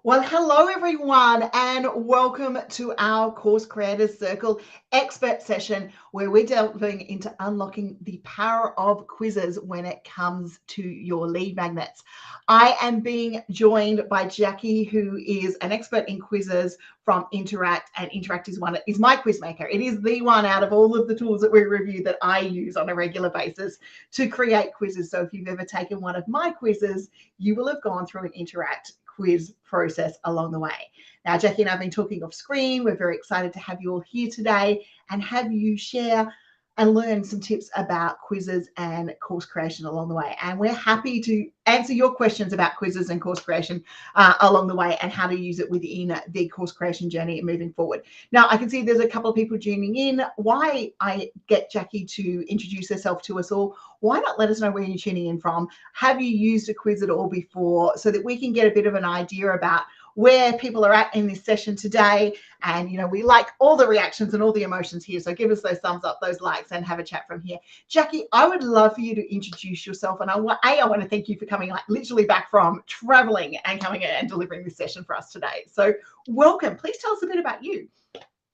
Well, hello everyone, and welcome to our Course Creators Circle expert session where we're delving into unlocking the power of quizzes when it comes to your lead magnets. I am being joined by Jackie, who is an expert in quizzes from Interact, and Interact is my quiz maker. It is the one out of all of the tools that we review that I use on a regular basis to create quizzes. So if you've ever taken one of my quizzes, you will have gone through an Interact quiz process along the way. Now, Jackie and I have been talking off screen. We're very excited to have you all here today and have you share and learn some tips about quizzes and course creation along the way. And we're happy to answer your questions about quizzes and course creation along the way and how to use it within the course creation journey and moving forward. Now, I can see there's a couple of people tuning in. Why I get Jackie to introduce herself to us all, why not let us know where you're tuning in from? Have you used a quiz at all before so that we can get a bit of an idea about where people are at in this session today? And we like all the reactions and all the emotions here, so give us those thumbs up, those likes, and have a chat from here. Jackie, I would love for you to introduce yourself, and I want to thank you for coming literally back from traveling and coming and delivering this session for us today. So welcome. Please tell us a bit about you.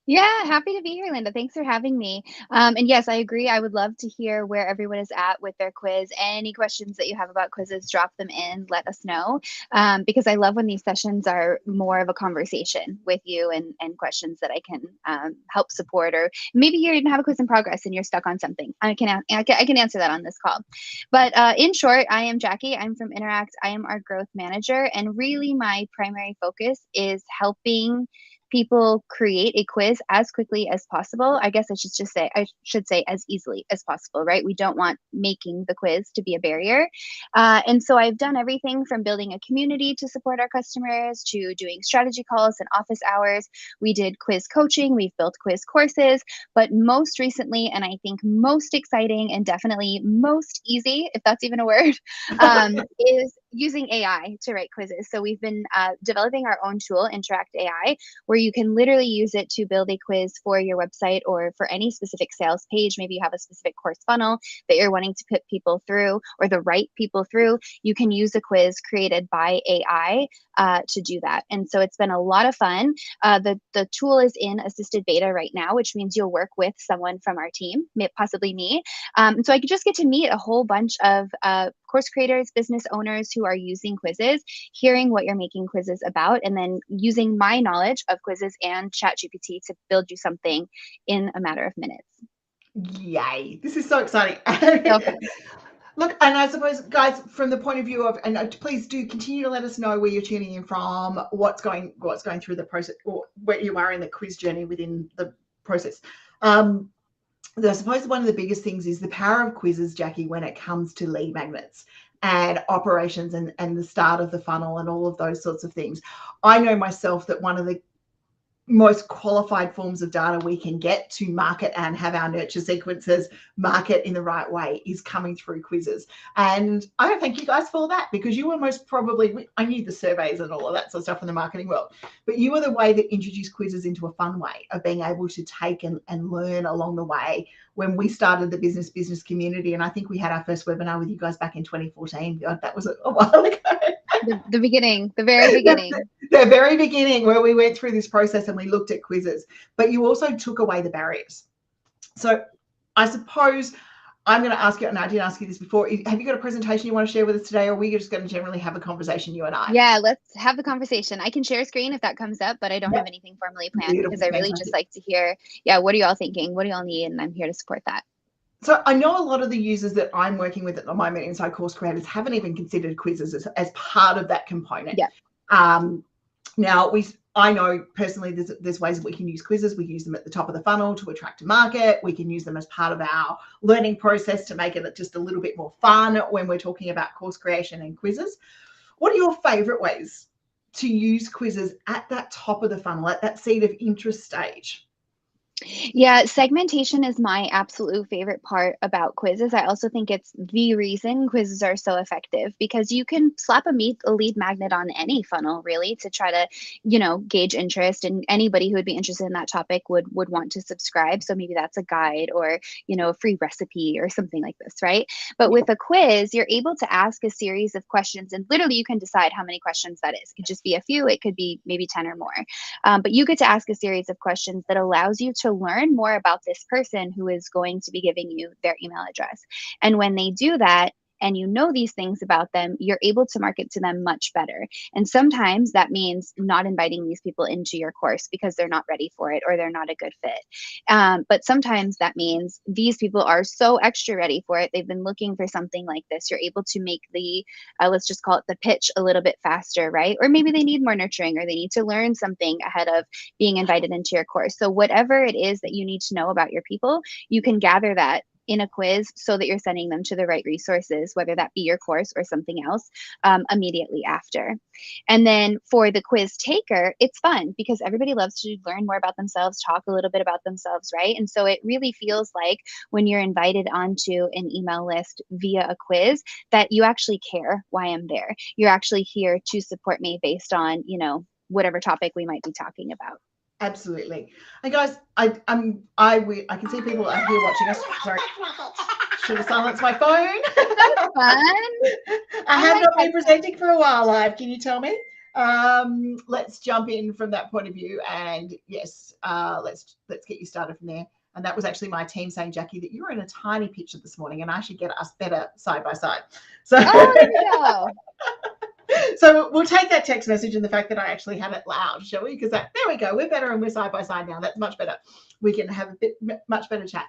Yeah, happy to be here, Linda. Thanks for having me. And yes, I agree. I would love to hear where everyone is at with their quiz. Any questions that you have about quizzes, drop them in, let us know. Because I love when these sessions are more of a conversation with you and questions that I can help support. Or maybe you didn't have a quiz in progress and you're stuck on something. I can answer that on this call. But in short, I am Jackie. I'm from Interact. I am our growth manager. And really, my primary focus is helping people create a quiz as quickly as possible. I guess I should say as easily as possible, right? We don't want making the quiz to be a barrier. And so I've done everything from building a community to support our customers to doing strategy calls and office hours. We did quiz coaching, we've built quiz courses, but most recently, and I think most exciting and definitely most easy, if that's even a word, is using AI to write quizzes. So we've been developing our own tool, Interact AI, where you can literally use it to build a quiz for your website or for any specific sales page. Maybe you have a specific course funnel that you're wanting to put people through or the right people through. You can use a quiz created by AI to do that. And so it's been a lot of fun. The tool is in assisted beta right now, which means you'll work with someone from our team, possibly me. And so I could just get to meet a whole bunch of course creators, business owners who are using quizzes, hearing what you're making quizzes about, and then using my knowledge of quizzes and ChatGPT to build you something in a matter of minutes. Yay, this is so exciting. So fun. Look, and I suppose, guys, from the point of view of, and please do continue to let us know where you're tuning in from, what's going through the process, or where you are in the quiz journey within the process. I suppose one of the biggest things is the power of quizzes, Jackie, when it comes to lead magnets and operations and the start of the funnel and all of those sorts of things. I know myself that one of the most qualified forms of data we can get to market and have our nurture sequences market in the right way is coming through quizzes. And I thank you guys for that, because you were most probably, I knew the surveys and all of that sort of stuff in the marketing world, but you were the way that introduced quizzes into a fun way of being able to take and learn along the way. When we started the business community, and I think we had our first webinar with you guys back in 2014. God, that was a while ago. The beginning, the very beginning. The very beginning, where we went through this process and we looked at quizzes, but you also took away the barriers. So I suppose I'm going to ask you, and I did ask you this before, have you got a presentation you want to share with us today, or are we just going to generally have a conversation, you and I? Yeah, let's have the conversation. I can share a screen if that comes up, but I don't have anything formally planned because Beautiful, I really just fantastic. like to hear, yeah, what are y'all thinking? What do y'all need? And I'm here to support that. So I know a lot of the users that I'm working with at the moment inside Course Creators haven't even considered quizzes as part of that component. Yeah. Now, I know personally there's ways that we can use quizzes. We use them at the top of the funnel to attract a market. We can use them as part of our learning process to make it just a little bit more fun when we're talking about course creation and quizzes. What are your favorite ways to use quizzes at that top of the funnel, at that seed of interest stage? Yeah, segmentation is my absolute favorite part about quizzes. I also think it's the reason quizzes are so effective because you can slap a lead magnet on any funnel really to try to, gauge interest, and anybody who would be interested in that topic would want to subscribe. So maybe that's a guide or, a free recipe or something like this, right? But Yeah. with a quiz, you're able to ask a series of questions and literally you can decide how many questions that is. It could just be a few, it could be maybe 10 or more. But you get to ask a series of questions that allows you to learn more about this person who is going to be giving you their email address. And when they do that, and you know these things about them, you're able to market to them much better. And sometimes that means not inviting these people into your course because they're not ready for it or they're not a good fit. But sometimes that means these people are so extra ready for it. They've been looking for something like this. You're able to make the, let's just call it the pitch a little bit faster, right? Or maybe they need more nurturing or they need to learn something ahead of being invited into your course. So whatever it is that you need to know about your people, you can gather that in a quiz so that you're sending them to the right resources, whether that be your course or something else, immediately after. And then for the quiz taker, it's fun because everybody loves to learn more about themselves, talk a little bit about themselves, right? And so it really feels like when you're invited onto an email list via a quiz that you actually care why I'm there. You're actually here to support me based on, whatever topic we might be talking about. Absolutely. And guys, I can see people are here watching us. Sorry, should have silenced my phone. Fun. I have like not that. been presenting for a while live. Can you tell me? Let's jump in from that point of view, and yes, let's get you started from there. And that was actually my team saying, Jackie, that you were in a tiny picture this morning, and I should get us better side by side. So, Oh, there we go. So we'll take that text message and the fact that I actually had it loud, shall we? Because there we go. We're better and we're side by side now. That's much better. We can have a much better chat.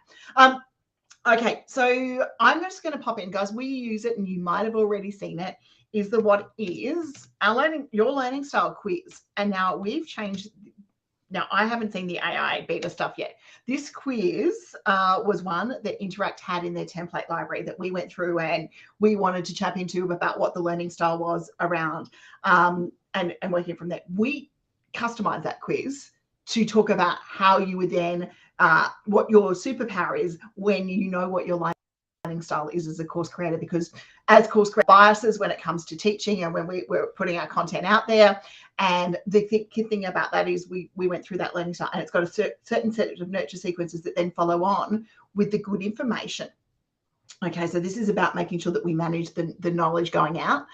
Okay, so I'm just going to pop in, guys. We use it, and you might have already seen it. Is the what is your learning style quiz, and now we've changed. Now, I haven't seen the AI beta stuff yet. This quiz was one that Interact had in their template library that we went through and we wanted to tap into about what the learning style was around and working from there. We customized that quiz to talk about how you would then, what your superpower is when you know what your learning style is as a course creator, because as course creators, biases when it comes to teaching and when we're putting our content out there. And the key thing about that is we went through that learning style, and it's got a certain set of nurture sequences that then follow on with the good information. Okay, so this is about making sure that we manage the knowledge going out.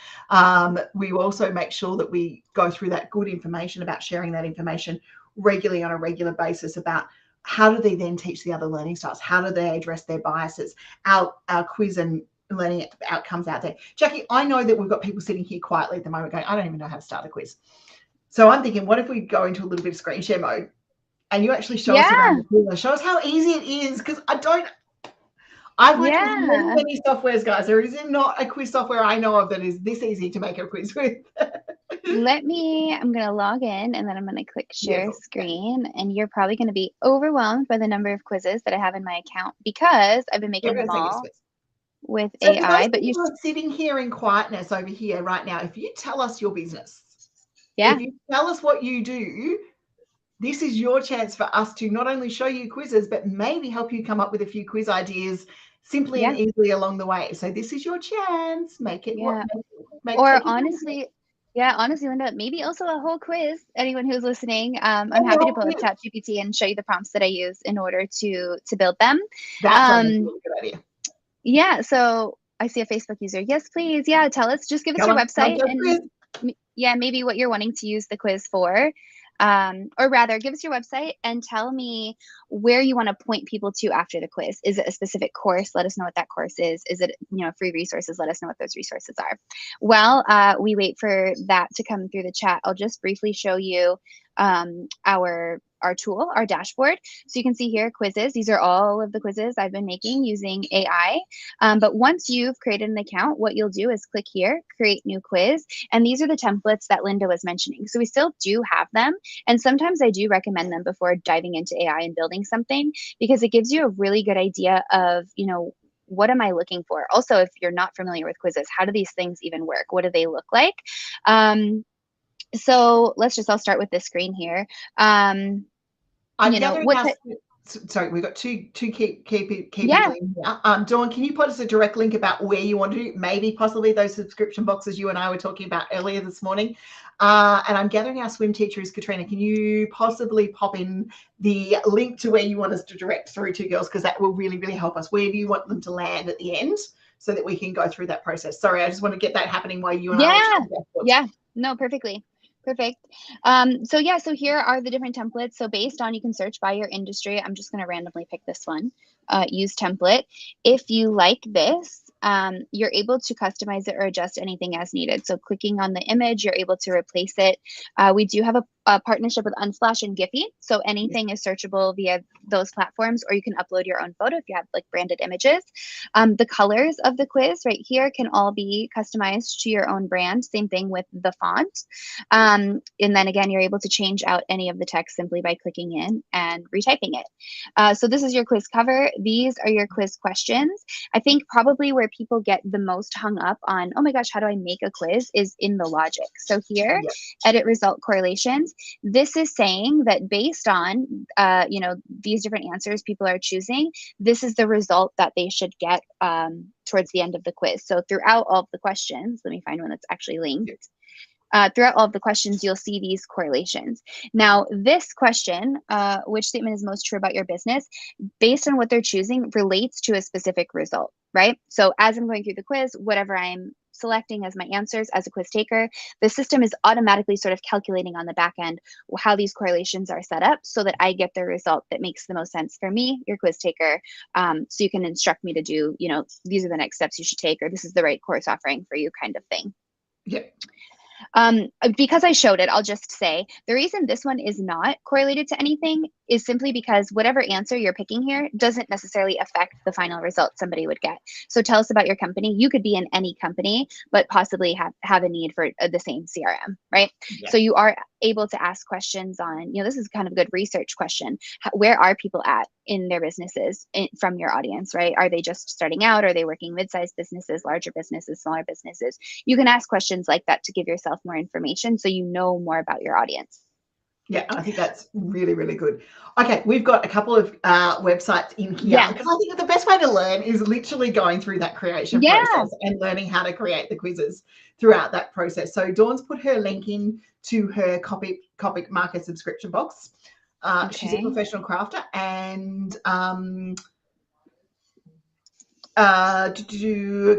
We also make sure that we go through that good information about sharing that information regularly on a regular basis about how do they then teach the other learning styles? How do they address their biases? Our quiz and learning outcomes out there. Jackie, I know that we've got people sitting here quietly at the moment going, I don't even know how to start a quiz. So I'm thinking, what if we go into a little bit of screen share mode and you actually show us around the quiz, show us how easy it is, because I've worked with many, many softwares, guys. There is not a quiz software I know of that is this easy to make a quiz with. I'm going to log in and then I'm going to click share screen. And you're probably going to be overwhelmed by the number of quizzes that I have in my account because I've been making them all with AI. But you're sitting here in quietness over here right now. If you tell us your business, if you tell us what you do, this is your chance for us to not only show you quizzes, but maybe help you come up with a few quiz ideas simply and easily along the way. So this is your chance. Make it work. Honestly, Linda, maybe also a whole quiz. Anyone who's listening, I'm happy to pull up ChatGPT and show you the prompts that I use in order to build them. That's a really good idea. Yeah. So I see a Facebook user. Yes, please. Yeah. Tell us. Just give us your website and maybe what you're wanting to use the quiz for. Or rather, give us your website and tell me where you want to point people to after the quiz. Is it a specific course? Let us know what that course is. Is it, free resources? Let us know what those resources are. Well, we wait for that to come through the chat. I'll just briefly show you our tool, our dashboard. So you can see here quizzes. These are all of the quizzes I've been making using AI. But once you've created an account, what you'll do is click here, create new quiz. And these are the templates that Linda was mentioning. So we still do have them. And sometimes I do recommend them before diving into AI and building something, because it gives you a really good idea of, what am I looking for? Also, if you're not familiar with quizzes, how do these things even work? What do they look like? So I'll start with this screen here. I'm gathering sorry, we've got two key Yeah. people in here. Dawn, can you put us a direct link about where you want to do, maybe possibly those subscription boxes you and I were talking about earlier this morning? And I'm gathering our swim teacher is Katrina. Can you possibly pop in the link to where you want us to direct through to, girls? Because that will really, really help us. Where do you want them to land at the end so that we can go through that process? Sorry, I just want to get that happening while you and I are Yeah. No, perfectly. Perfect. So yeah, so here are the different templates. So based on, you can search by your industry. I'm just going to randomly pick this one, use template. If you like this, you're able to customize it or adjust anything as needed. So clicking on the image, you're able to replace it. We do have a partnership with Unsplash and Giphy. So anything is searchable via those platforms, or you can upload your own photo if you have like branded images. The colors of the quiz right here can all be customized to your own brand. Same thing with the font. And then again, you're able to change out any of the text simply by clicking in and retyping it. So this is your quiz cover. These are your quiz questions. I think probably where people get the most hung up on, oh my gosh, how do I make a quiz, is in the logic. So here, edit result correlations. This is saying that based on, these different answers people are choosing, this is the result that they should get towards the end of the quiz. So throughout all of the questions, let me find one that's actually linked. Throughout all of the questions, you'll see these correlations. Now, this question, which statement is most true about your business, based on what they're choosing, relates to a specific result, right? So as I'm going through the quiz, whatever I'm selecting as my answers as a quiz taker, the system is automatically sort of calculating on the back end how these correlations are set up so that I get the result that makes the most sense for me, your quiz taker. So you can instruct me to do, these are the next steps you should take, or this is the right course offering for you, kind of thing. Yeah. Because I showed it, I'll just say the reason this one is not correlated to anything is simply because whatever answer you're picking here doesn't necessarily affect the final result somebody would get. So tell us about your company. You could be in any company, but possibly have a need for the same CRM, right? Yeah. So you are able to ask questions on, this is kind of a good research question. Where are people at in their businesses from your audience, right? Are they just starting out? Are they working mid-sized businesses, larger businesses, smaller businesses? You can ask questions like that to give yourself more information so you know more about your audience. Yeah, I think that's really, really good. Okay, we've got a couple of websites in here because I think the best way to learn is literally going through that creation process and learning how to create the quizzes throughout that process. So Dawn's put her link in to her copy marker subscription box. She's a professional crafter, and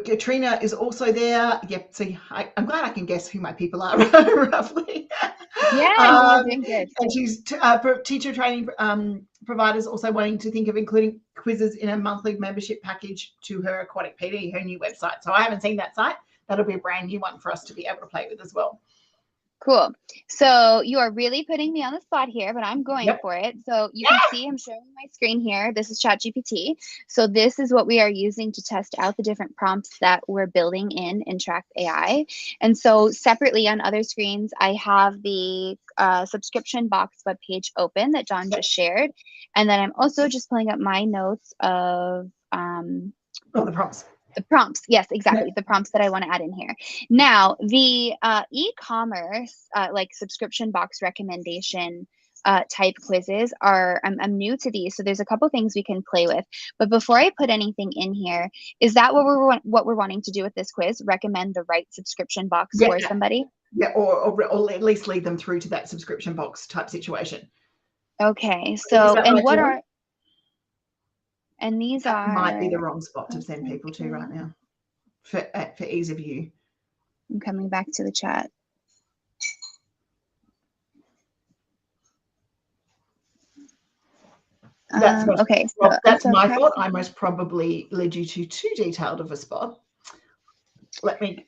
Katrina is also there. Yep. See, I'm glad I can guess who my people are roughly. Yeah, doing good. And she's teacher training providers also wanting to think of including quizzes in a monthly membership package to her Aquatic PD, her new website. So I haven't seen that site. That'll be a brand new one for us to be able to play with as well. Cool. So you are really putting me on the spot here, but I'm going for it. So you can see I'm showing my screen here. This is ChatGPT. So this is what we are using to test out the different prompts that we're building in Interact AI. And so separately on other screens, I have the subscription box webpage open that Dawn just shared. And then I'm also just pulling up my notes of the prompts. The prompts, yes, exactly. The prompts that I want to add in here. Now, the e-commerce like subscription box recommendation type quizzes are, I'm new to these, so there's a couple things we can play with. But before I put anything in here, is that what we're wanting to do with this quiz? Recommend the right subscription box for somebody? Yeah, or at least lead them through to that subscription box type situation. Okay, so and what are? And these that might be the wrong spot to send people to right now for ease of view. I'm coming back to the chat. Okay, so that's my fault. I most probably led you to too detailed of a spot. Let me.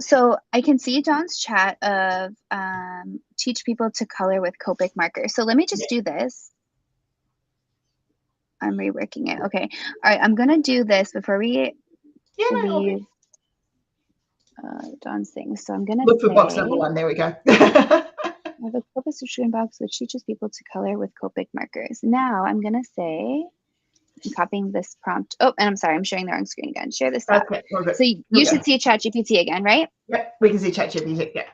So I can see Dawn's chat of teach people to color with Copic marker. So let me just do this. I'm reworking it. Okay. All right. I'm going to do this before we leave Dawn's thing. So I'm going to look for box number 1. There we go. I have a Copic subscription box which teaches people to color with Copic markers. Now I'm going to say, I'm copying this prompt. Oh, and I'm sorry, I'm sharing the wrong screen again. Share this. Okay, so you should see ChatGPT again, right? Yep, we can see ChatGPT. Yeah.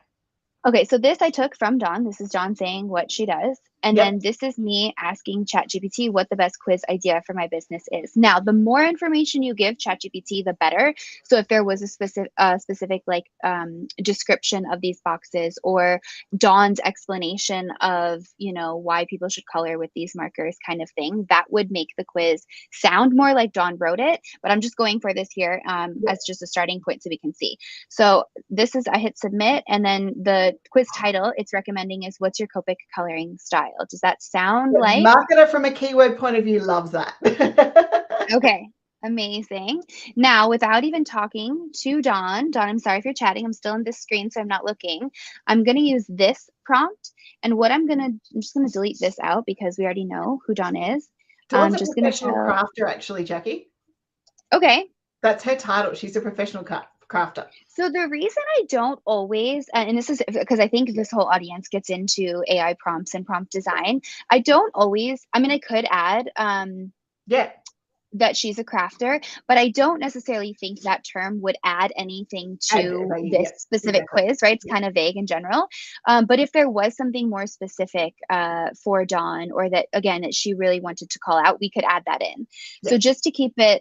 Okay, so this I took from Dawn. This is Dawn saying what she does. And Yep. then this is me asking ChatGPT what the best quiz idea for my business is. Now, the more information you give ChatGPT, the better. So if there was a specific like description of these boxes, or Dawn's explanation of, you know, why people should color with these markers kind of thing, that would make the quiz sound more like Dawn wrote it. But I'm just going for this here as just a starting point so we can see. So this is, I hit submit, and then the quiz title it's recommending is what's your Copic coloring style? Does that sound The like? marketer from a keyword point of view loves that. Okay, amazing. Now, without even talking to Dawn, I'm sorry if you're chatting. I'm still on this screen, so I'm not looking. I'm going to use this prompt. And what I'm just going to delete this out because we already know who Dawn is. Dawn's I'm a just going to professional tell. crafter, actually, Jackie. Okay. That's her title. She's a professional crafter. So the reason I don't always, and this is because I think this whole audience gets into AI prompts and prompt design, I don't always, I mean, I could add Yeah. that she's a crafter, but I don't necessarily think that term would add anything to this specific exactly. quiz, right? It's kind of vague in general. But if there was something more specific for Dawn, or that, again, that she really wanted to call out, we could add that in. Yeah. So just to keep it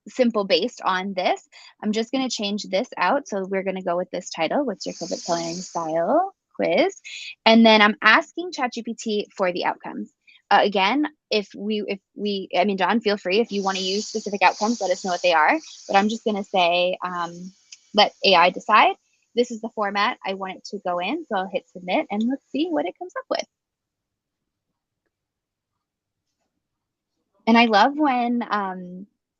simple based on this, I'm just going to change this out. So we're going to go with this title, what's your Copic coloring style quiz? And then I'm asking ChatGPT for the outcomes. Again, if we, I mean, Dawn, feel free if you want to use specific outcomes, let us know what they are. But I'm just going to say, let AI decide. This is the format I want it to go in. So I'll hit submit and let's see what it comes up with. And I love when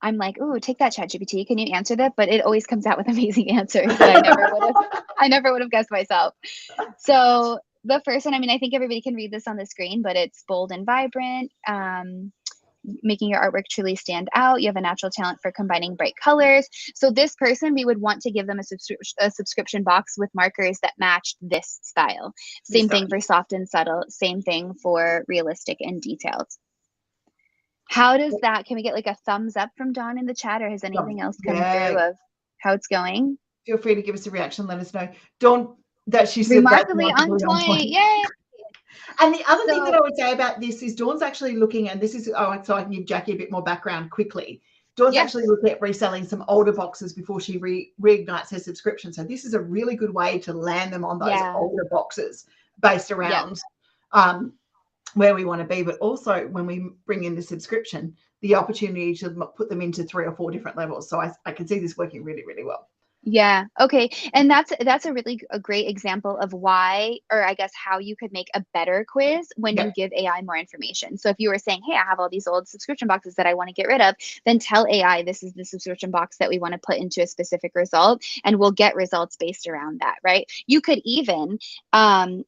I'm like, "Ooh, take that, ChatGPT. Can you answer that?" But it always comes out with amazing answers that I never would have guessed myself. So the first one, I mean, I think everybody can read this on the screen, but it's bold and vibrant, making your artwork truly stand out. You have a natural talent for combining bright colors. So this person, we would want to give them a subscription box with markers that match this style. Same thing for soft and subtle. Same thing for realistic and detailed. How does that, can we get like a thumbs up from Dawn in the chat, or has anything else come through of how it's going? Feel free to give us a reaction. Let us know. Dawn, that she said that's Remarkably on point. Yay! And the other thing that I would say about this is Dawn's actually looking, and this is, oh, so I can give Jackie a bit more background quickly. Dawn's actually looking at reselling some older boxes before she reignites her subscription. So this is a really good way to land them on those older boxes based around where we want to be. But also when we bring in the subscription, the opportunity to put them into 3 or 4 different levels. So I can see this working really, really well. Yeah. Okay. And that's a really a great example of why, or I guess how you could make a better quiz when you give AI more information. So if you were saying, hey, I have all these old subscription boxes that I want to get rid of, then tell AI this is the subscription box that we want to put into a specific result, and we'll get results based around that, right? You could even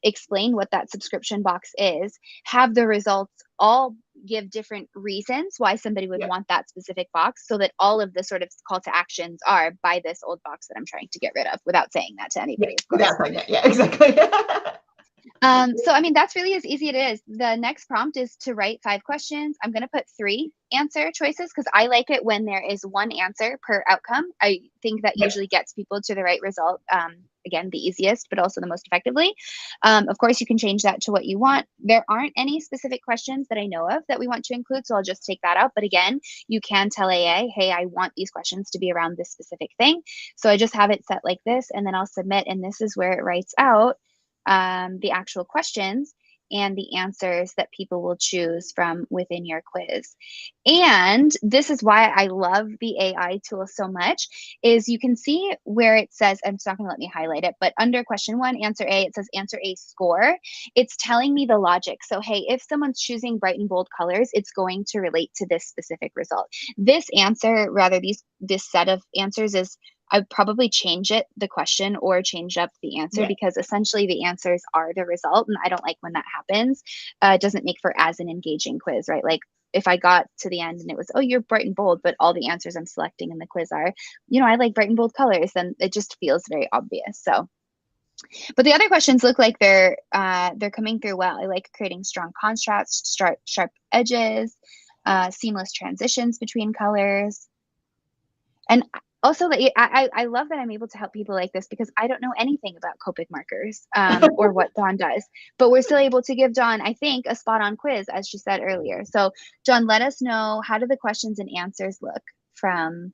explain what that subscription box is, have the results all give different reasons why somebody would want that specific box, so that all of the sort of call to actions are buy this old box that I'm trying to get rid of, without saying that to anybody. Without saying that, exactly. So I mean, that's really as easy as it is. The next prompt is to write 5 questions. I'm going to put 3 answer choices because I like it when there is 1 answer per outcome. I think that usually gets people to the right result. Again, the easiest, but also the most effectively. Of course, you can change that to what you want. There aren't any specific questions that I know of that we want to include, so I'll just take that out. But again, you can tell AI, hey, I want these questions to be around this specific thing. So I just have it set like this, and then I'll submit, and this is where it writes out the actual questions and the answers that people will choose from within your quiz. And this is why I love the AI tool so much, is you can see where it says, I'm just not going to let me highlight it, but under question 1, answer A, it says answer A score. It's telling me the logic. So, hey, if someone's choosing bright and bold colors, it's going to relate to this specific result. This answer, rather this set of answers is, I'd probably change it, the question, or change up the answer, because essentially the answers are the result. And I don't like when that happens. It doesn't make for as an engaging quiz, right? Like if I got to the end and it was, oh, you're bright and bold, but all the answers I'm selecting in the quiz are, you know, I like bright and bold colors, then it just feels very obvious. So, but the other questions look like they're coming through well. I like creating strong contrasts, sharp edges, seamless transitions between colors. And Also, that I love that I'm able to help people like this because I don't know anything about Copic markers or what Dawn does, but we're still able to give Dawn, I think, a spot on quiz, as she said earlier. So, Dawn, let us know, how do the questions and answers look from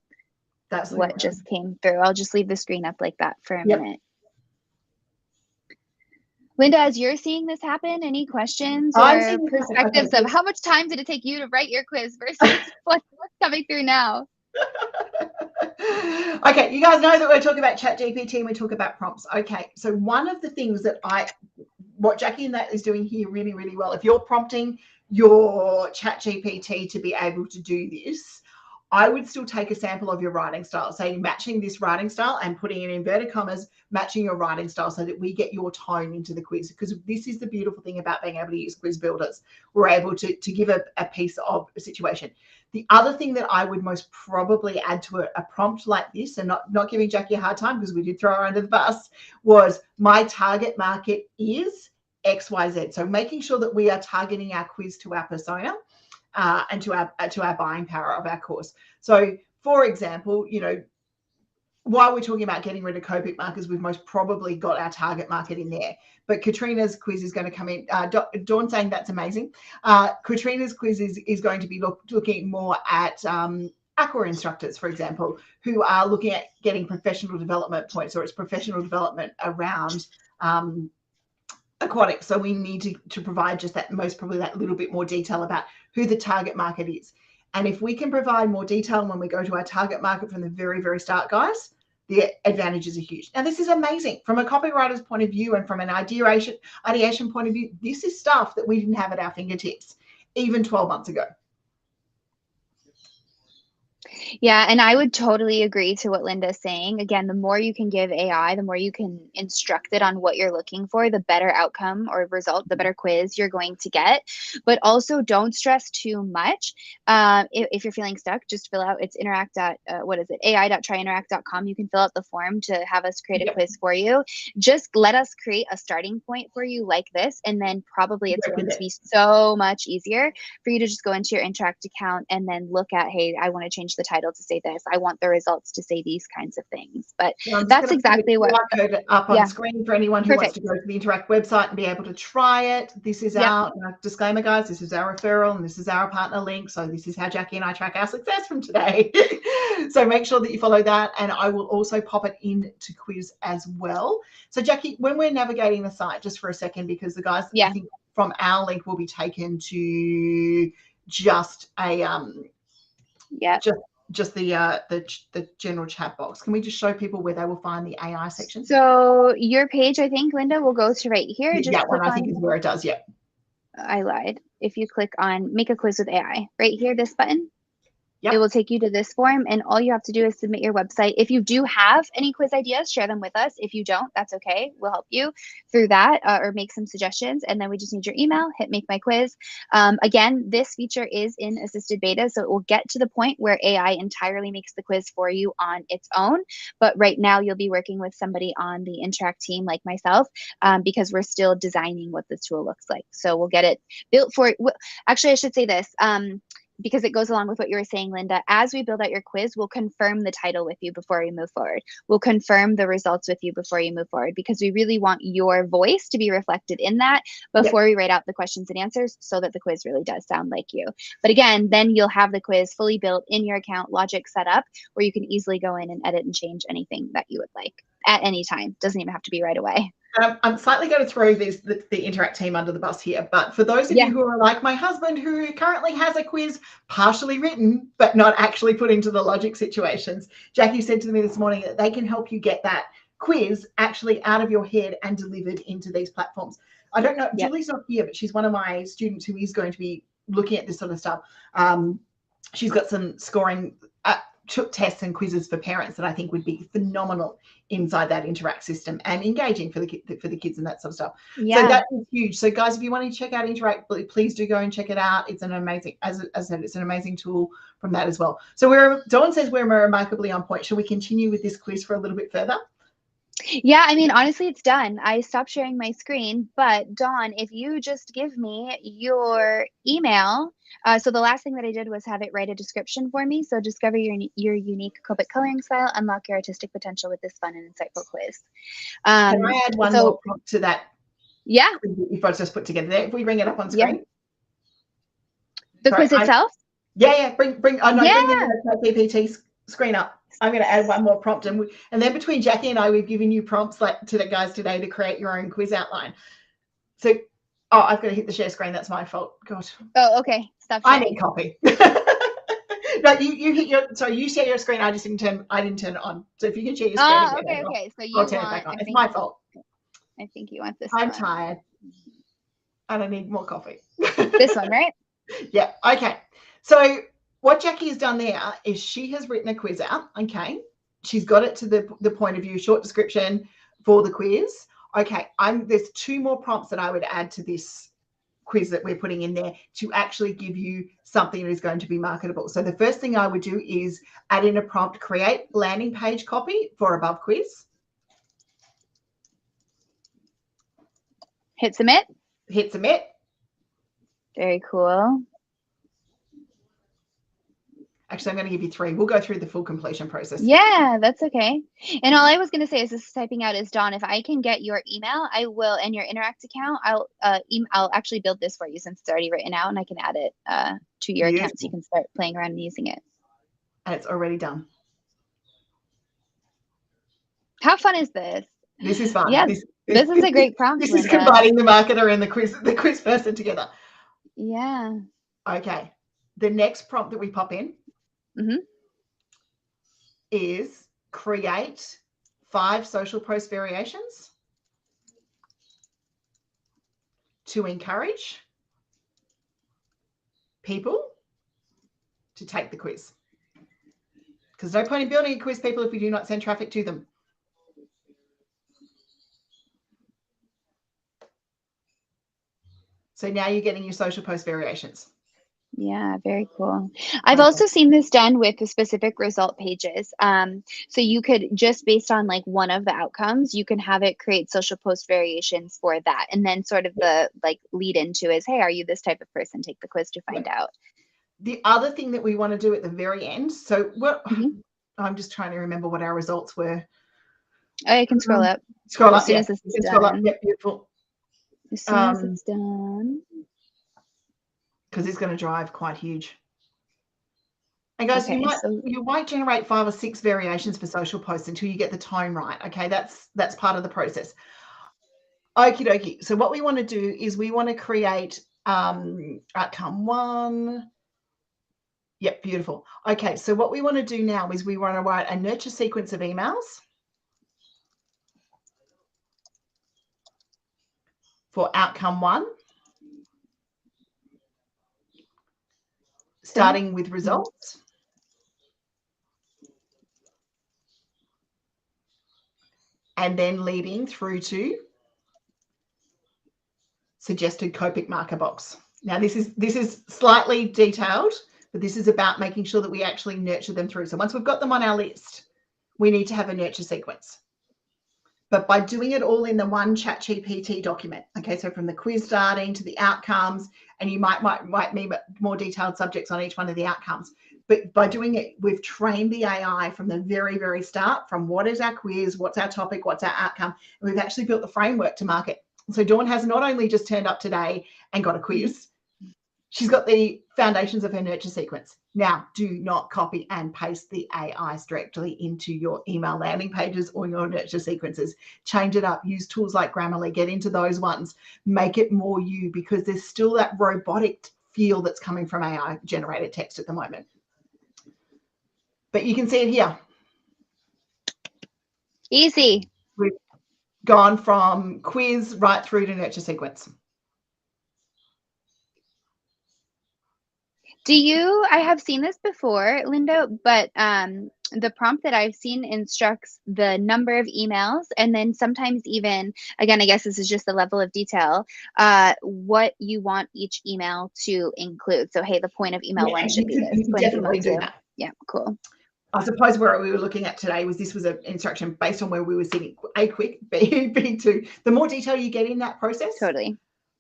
what just came through? I'll just leave the screen up like that for a minute. Linda, as you're seeing this happen, any questions or perspectives of how much time did it take you to write your quiz versus what's coming through now? Okay, you guys know that we're talking about ChatGPT and we talk about prompts. Okay, so one of the things that what Jackie and that is doing here really, really well, if you're prompting your ChatGPT to be able to do this, I would still take a sample of your writing style, say matching this writing style and putting in inverted commas, matching your writing style so that we get your tone into the quiz. Because this is the beautiful thing about being able to use quiz builders. We're able to give a piece of a situation. The other thing that I would most probably add to a prompt like this, and not giving Jackie a hard time because we did throw her under the bus, was my target market is XYZ. So making sure that we are targeting our quiz to our persona. And to our buying power of our course. So, for example, while we're talking about getting rid of Copic markers, we've most probably got our target market in there. But Katrina's quiz is going to come in. Dawn saying that's amazing. Katrina's quiz is going to be looking more at aqua instructors, for example, who are looking at getting professional development points, or it's professional development around aquatics. So we need to provide just that, most probably that little bit more detail about who the target market is. And if we can provide more detail when we go to our target market from the very, very start, guys, the advantages are huge. Now, this is amazing from a copywriter's point of view and from an ideation point of view. This is stuff that we didn't have at our fingertips even 12 months ago. Yeah, and I would totally agree to what Linda's saying. Again, the more you can give AI, the more you can instruct it on what you're looking for, the better outcome or result, the better quiz you're going to get. But also don't stress too much. If you're feeling stuck, just fill out, it's interact at, ai.tryinteract.com. You can fill out the form to have us create a quiz for you. Just let us create a starting point for you like this. And then probably it's going to be so much easier for you to just go into your Interact account and then look at, hey, I want to change the title to say this. I want the results to say these kinds of things. But that's exactly what. Code up on screen for anyone who wants to go to the Interact website and be able to try it. This is our disclaimer, guys. This is our referral and this is our partner link. So this is how Jackie and I track our success from today. So make sure that you follow that, and I will also pop it into quiz as well. So Jackie, when we're navigating the site, just for a second, because the guys, I think from our link will be taken to just a just the general chat box. Can we just show people where they will find the AI section? So your page, I think, Linda, will go to right here. Just that one, I think, is where it does. Yeah. I lied. If you click on make a quiz with AI, right here, this button, Yep. It will take you to this form, and all you have to do is submit your website. If you do have any quiz ideas, share them with us. If you don't, that's okay. We'll help you through that or make some suggestions. And then we just need your email, hit make my quiz. Again, this feature is in assisted beta, so it will get to the point where AI entirely makes the quiz for you on its own. But right now you'll be working with somebody on the Interact team like myself because we're still designing what this tool looks like. So we'll get it built for, actually I should say this, because it goes along with what you were saying, Linda. As we build out your quiz, we'll confirm the title with you before we move forward. We'll confirm the results with you before you move forward, because we really want your voice to be reflected in that before we write out the questions and answers, so that the quiz really does sound like you. But again, then you'll have the quiz fully built in your account, logic set up, where you can easily go in and edit and change anything that you would like at any time. Doesn't even have to be right away. I'm slightly going to throw the Interact team under the bus here, but for those of you who are like my husband, who currently has a quiz partially written but not actually put into the logic situations, Jackie said to me this morning that they can help you get that quiz actually out of your head and delivered into these platforms. I don't know, Julie's not here, but she's one of my students who is going to be looking at this sort of stuff. She's got some scoring tests and quizzes for parents that I think would be phenomenal inside that Interact system and engaging for the kids and that sort of stuff. So that is huge. So guys, if you want to check out Interact, please do go and check it out. It's an amazing, as I said, it's an amazing tool from that as well. So Dawn says we're remarkably on point. Shall we continue with this quiz for a little bit further? Yeah, I mean, honestly, it's done. I stopped sharing my screen, but Dawn, if you just give me your email, So the last thing that I did was have it write a description for me. So discover your unique Copic coloring style, unlock your artistic potential with this fun and insightful quiz. Can I add one more prompt to that? Yeah. If I just put together there, if we bring it up on screen. Yeah. The quiz itself? Yeah. Bring the ChatGPT screen up. I'm going to add one more prompt, and then between Jackie and I, we've given you prompts like to the guys today to create your own quiz outline. So, I've got to hit the share screen. That's my fault. God. Oh, okay. Stop sharing. I need copy. No, you hit your. Sorry, you share your screen. I didn't turn it on. So if you can share your screen, okay. So I'll turn it back on. It's my fault. I think you want this. I'm tired, and I need more coffee. This one, right? Yeah. Okay. So what Jackie has done there is she has written a quiz out. Okay. She's got it to the point of view, short description for the quiz. Okay. There's 2 more prompts that I would add to this quiz that we're putting in there to actually give you something that is going to be marketable. So the first thing I would do is add in a prompt, create landing page copy for above quiz. Hit submit. Hit submit. Very cool. Actually, I'm going to give you 3. We'll go through the full completion process. Yeah, that's okay. And all I was going to say is this is typing out is Dawn. If I can get your email, I will, and your Interact account, I'll actually build this for you since it's already written out, and I can add it to your account so you can start playing around and using it. And it's already done. How fun is this? This is fun. Yeah, this is a great prompt. This is combining the marketer and the quiz person together. Yeah. Okay. The next prompt that we pop in is create 5 social post variations to encourage people to take the quiz. Because no point in building a quiz, people, if we do not send traffic to them. So now you're getting your social post variations. Yeah, very cool. I've also seen this done with the specific result pages. So you could just based on like one of the outcomes, you can have it create social post variations for that. And then sort of the like lead into is, hey, are you this type of person? Take the quiz to find out. The other thing that we want to do at the very end. So I'm just trying to remember what our results were. Oh, you can scroll up. Scroll up. As soon as this is done. Yep, beautiful. As soon as it's done. Because it's going to drive quite huge. And guys, you might generate 5 or 6 variations for social posts until you get the tone right. Okay, that's part of the process. Okie dokie. So what we want to do is we want to create outcome 1. Yep, beautiful. Okay, so what we want to do now is we want to write a nurture sequence of emails for outcome 1. Starting with results. And then leading through to suggested Copic marker box. Now this is slightly detailed, but this is about making sure that we actually nurture them through. So once we've got them on our list, we need to have a nurture sequence. But by doing it all in the one ChatGPT document, okay, so from the quiz starting to the outcomes, and you might need more detailed subjects on each one of the outcomes. But by doing it, we've trained the AI from the very, very start, from what is our quiz, what's our topic, what's our outcome, and we've actually built the framework to market. So Dawn has not only just turned up today and got a quiz, she's got the foundations of her nurture sequence. Now, do not copy and paste the AIs directly into your email landing pages or your nurture sequences. Change it up. Use tools like Grammarly. Get into those ones. Make it more you, because there's still that robotic feel that's coming from AI-generated text at the moment. But you can see it here. Easy. We've gone from quiz right through to nurture sequence. I have seen this before, Linda, but the prompt that I've seen instructs the number of emails, and then sometimes even, again, I guess this is just the level of detail, what you want each email to include. So, hey, the point of email 1 should be this. You can definitely do that. Yeah, cool. I suppose where we were looking at today was this was an instruction based on where we were sitting, A, quick, B, 2. The more detail you get in that process, totally,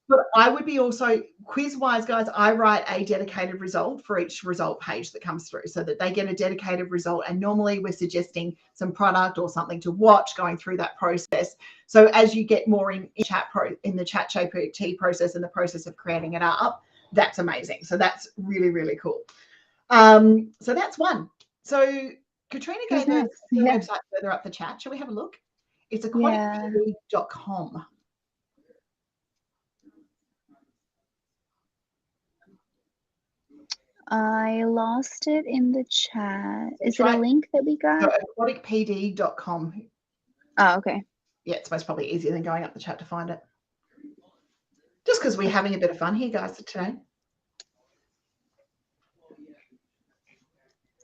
But I would be also quiz-wise, guys, I write a dedicated result for each result page that comes through so that they get a dedicated result. And normally we're suggesting some product or something to watch going through that process. So as you get more in the ChatGPT process and the process of creating it up, that's amazing. So that's really, really cool. So that's one. So Katrina gave us the website further up the chat. Shall we have a look? It's aquaticpd.com. I lost it in the chat. Is it a link that we got? So aquaticpd.com. Oh, okay. Yeah, it's most probably easier than going up the chat to find it. Just because we're having a bit of fun here, guys, today.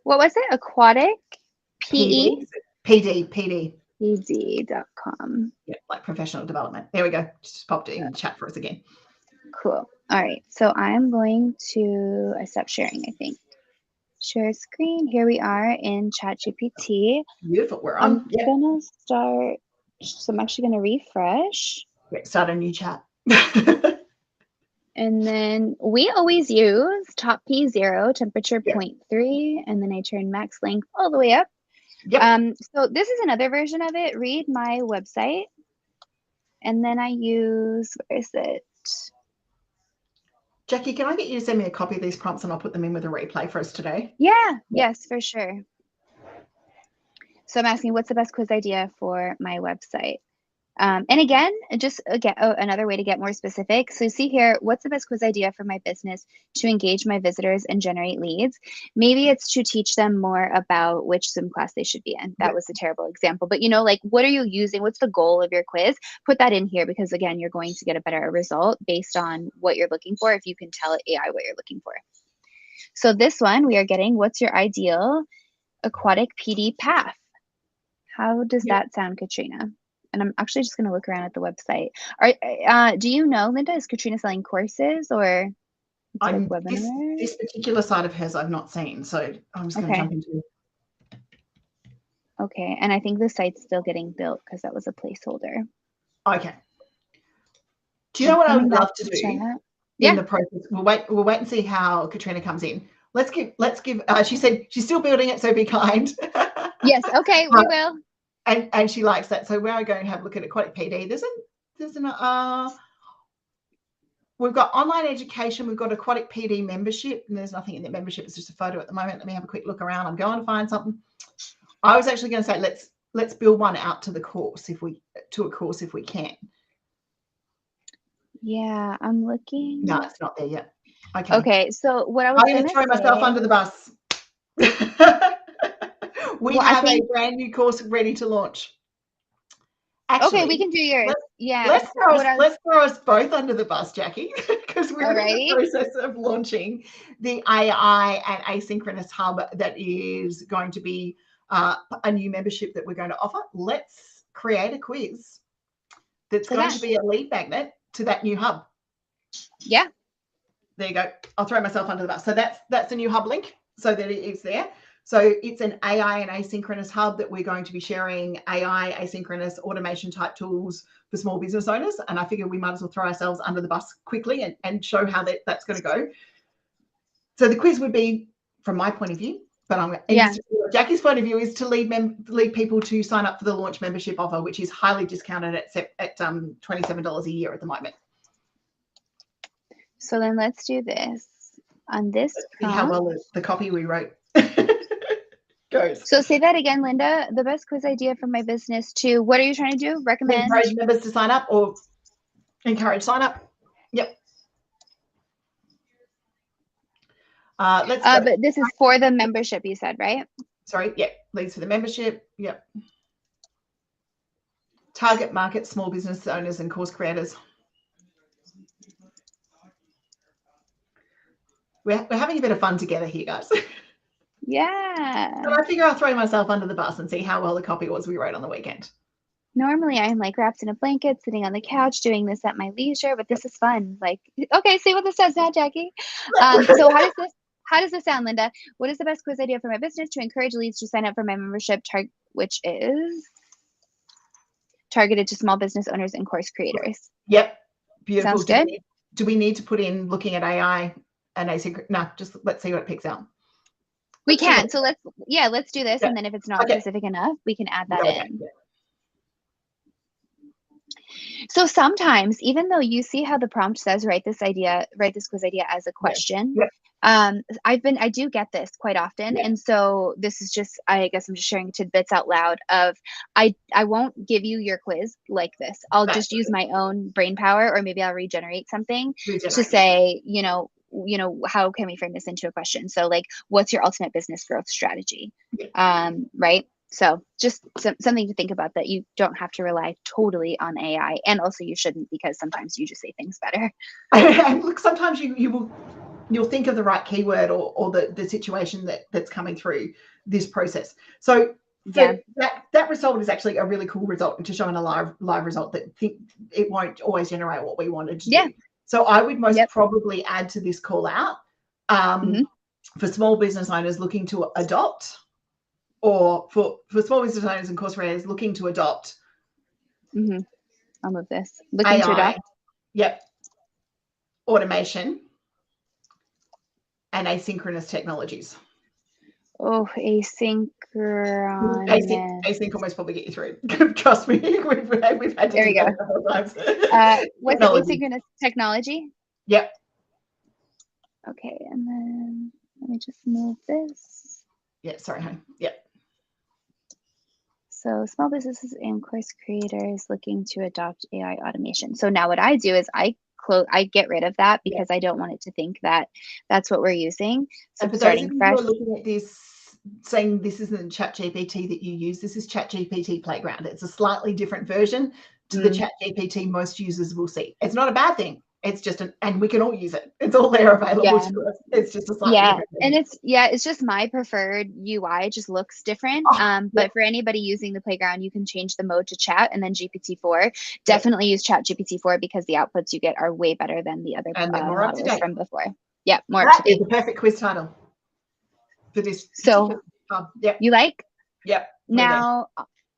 What was it? Aquatic PE? PD.com. Yeah, like professional development. There we go. Just popped it in the chat for us again. Cool. All right. So I'm going to, I stopped sharing, I think. Share screen. Here we are in ChatGPT. Beautiful. We're on. I'm going to start. So I'm actually going to refresh. Yeah, start a new chat. And then we always use top P0, temperature 0.3, and then I turn max length all the way up. Yep. So this is another version of it. Read my website. And then I use, where is it? Jackie, can I get you to send me a copy of these prompts and I'll put them in with a replay for us today? Yeah, yes, for sure. So I'm asking, what's the best quiz idea for my website? And again, another way to get more specific. So see here, what's the best quiz idea for my business to engage my visitors and generate leads? Maybe it's to teach them more about which swim class they should be in. That was a terrible example, but like, what are you using? What's the goal of your quiz? Put that in here because again, you're going to get a better result based on what you're looking for if you can tell AI what you're looking for. So this one, we are getting, what's your ideal aquatic PD path? How does that sound, Katrina? And I'm actually just going to look around at the website. Do you know, Linda, is Katrina selling courses or webinars? This particular side of hers I've not seen, so I'm just going to jump into it. Okay, and I think the site's still getting built because that was a placeholder. Okay. Do you know what I would love to do in the process? We'll wait and see how Katrina comes in. Let's give. She said she's still building it, so be kind. Yes. Okay, we will. And she likes that. So we're going to have a look at Aquatic PD. We've got online education. We've got Aquatic PD membership, and there's nothing in the membership. It's just a photo at the moment. Let me have a quick look around. I'm going to find something. I was actually going to say let's build one out to a course if we can. Yeah, I'm looking. No, it's not there yet. Okay. Okay. So what I was going to throw myself under the bus. We have a brand new course ready to launch. Actually, okay, we can do yours. Let's throw us both under the bus, Jackie, because we're in the process of launching the AI and asynchronous hub that is going to be a new membership that we're going to offer. Let's create a quiz that's going to be a lead magnet to that new hub. Yeah. There you go. I'll throw myself under the bus. So that's a new hub link so that it is there. So it's an AI and asynchronous hub that we're going to be sharing AI, asynchronous automation type tools for small business owners. And I figure we might as well throw ourselves under the bus quickly and show how that's going to go. So the quiz would be, from my point of view, but Jackie's point of view is to lead people to sign up for the launch membership offer, which is highly discounted at $27 a year at the moment. So then let's do this. On this prompt, see how well the copy we wrote goes. So say that again, Linda. The best quiz idea for my business to, what are you trying to do? Recommend? Encourage members to sign up or encourage sign up. Yep. Let's go. But this is for the membership, you said, right? Sorry. Yep. Leads for the membership. Yep. Target market, small business owners and course creators. We're having a bit of fun together here, guys. Yeah. And I figure I'll throw myself under the bus and see how well the copy was we wrote on the weekend. Normally I'm like wrapped in a blanket, sitting on the couch, doing this at my leisure, but this is fun. Like, okay, see what this says now, Jackie. So how does this sound, Linda? What is the best quiz idea for my business to encourage leads to sign up for my membership, which is targeted to small business owners and course creators? Yep. Beautiful. Sounds good. do we need to put in looking at AI and asynchronous? No, just let's see what it picks out. We can. So let's do this. Yeah. And then if it's not specific enough, we can add that in. Yeah. So sometimes, even though you see how the prompt says, write this quiz idea as a question. Yeah. I do get this quite often. And so this is just, I guess I'm just sharing tidbits out loud of, I won't give you your quiz like this. I'll just use my own brain power, or maybe I'll regenerate something to say, you know, how can we frame this into a question? So like, what's your ultimate business growth strategy? Right? So just something to think about, that you don't have to rely totally on AI, and also you shouldn't, because sometimes you just say things better. And look, sometimes you'll think of the right keyword or the situation that's coming through this process. So that result is actually a really cool result to show in a live result, that it won't always generate what we wanted to do. So I would most probably add to this call out for small business owners looking to adopt, or for small business owners and course creators looking to adopt. I'll move this. Looking AI, to adopt. Yep. Automation and asynchronous technologies. Oh, async almost probably get you through. Trust me, we've had to there we go. A couple of times. What's asynchronous technology? Yep. Okay, and then let me just move this. Yeah, sorry, hon. Yep. So small businesses and course creators looking to adopt AI automation. So now what I do is I get rid of that, because I don't want it to think that that's what we're using. So and for those of you who are looking at this, saying this isn't ChatGPT that you use, this is ChatGPT Playground. It's a slightly different version to the ChatGPT most users will see. It's not a bad thing. It's just and we can all use it. It's all there available to us. It's just a slightly different thing. And it's just my preferred UI. It just looks different. But for anybody using the Playground, you can change the mode to chat and then GPT-4. Definitely use ChatGPT-4, because the outputs you get are way better than the other models from before. Yeah, more up to date. That is the perfect quiz title for this. So you like? Yep. Now,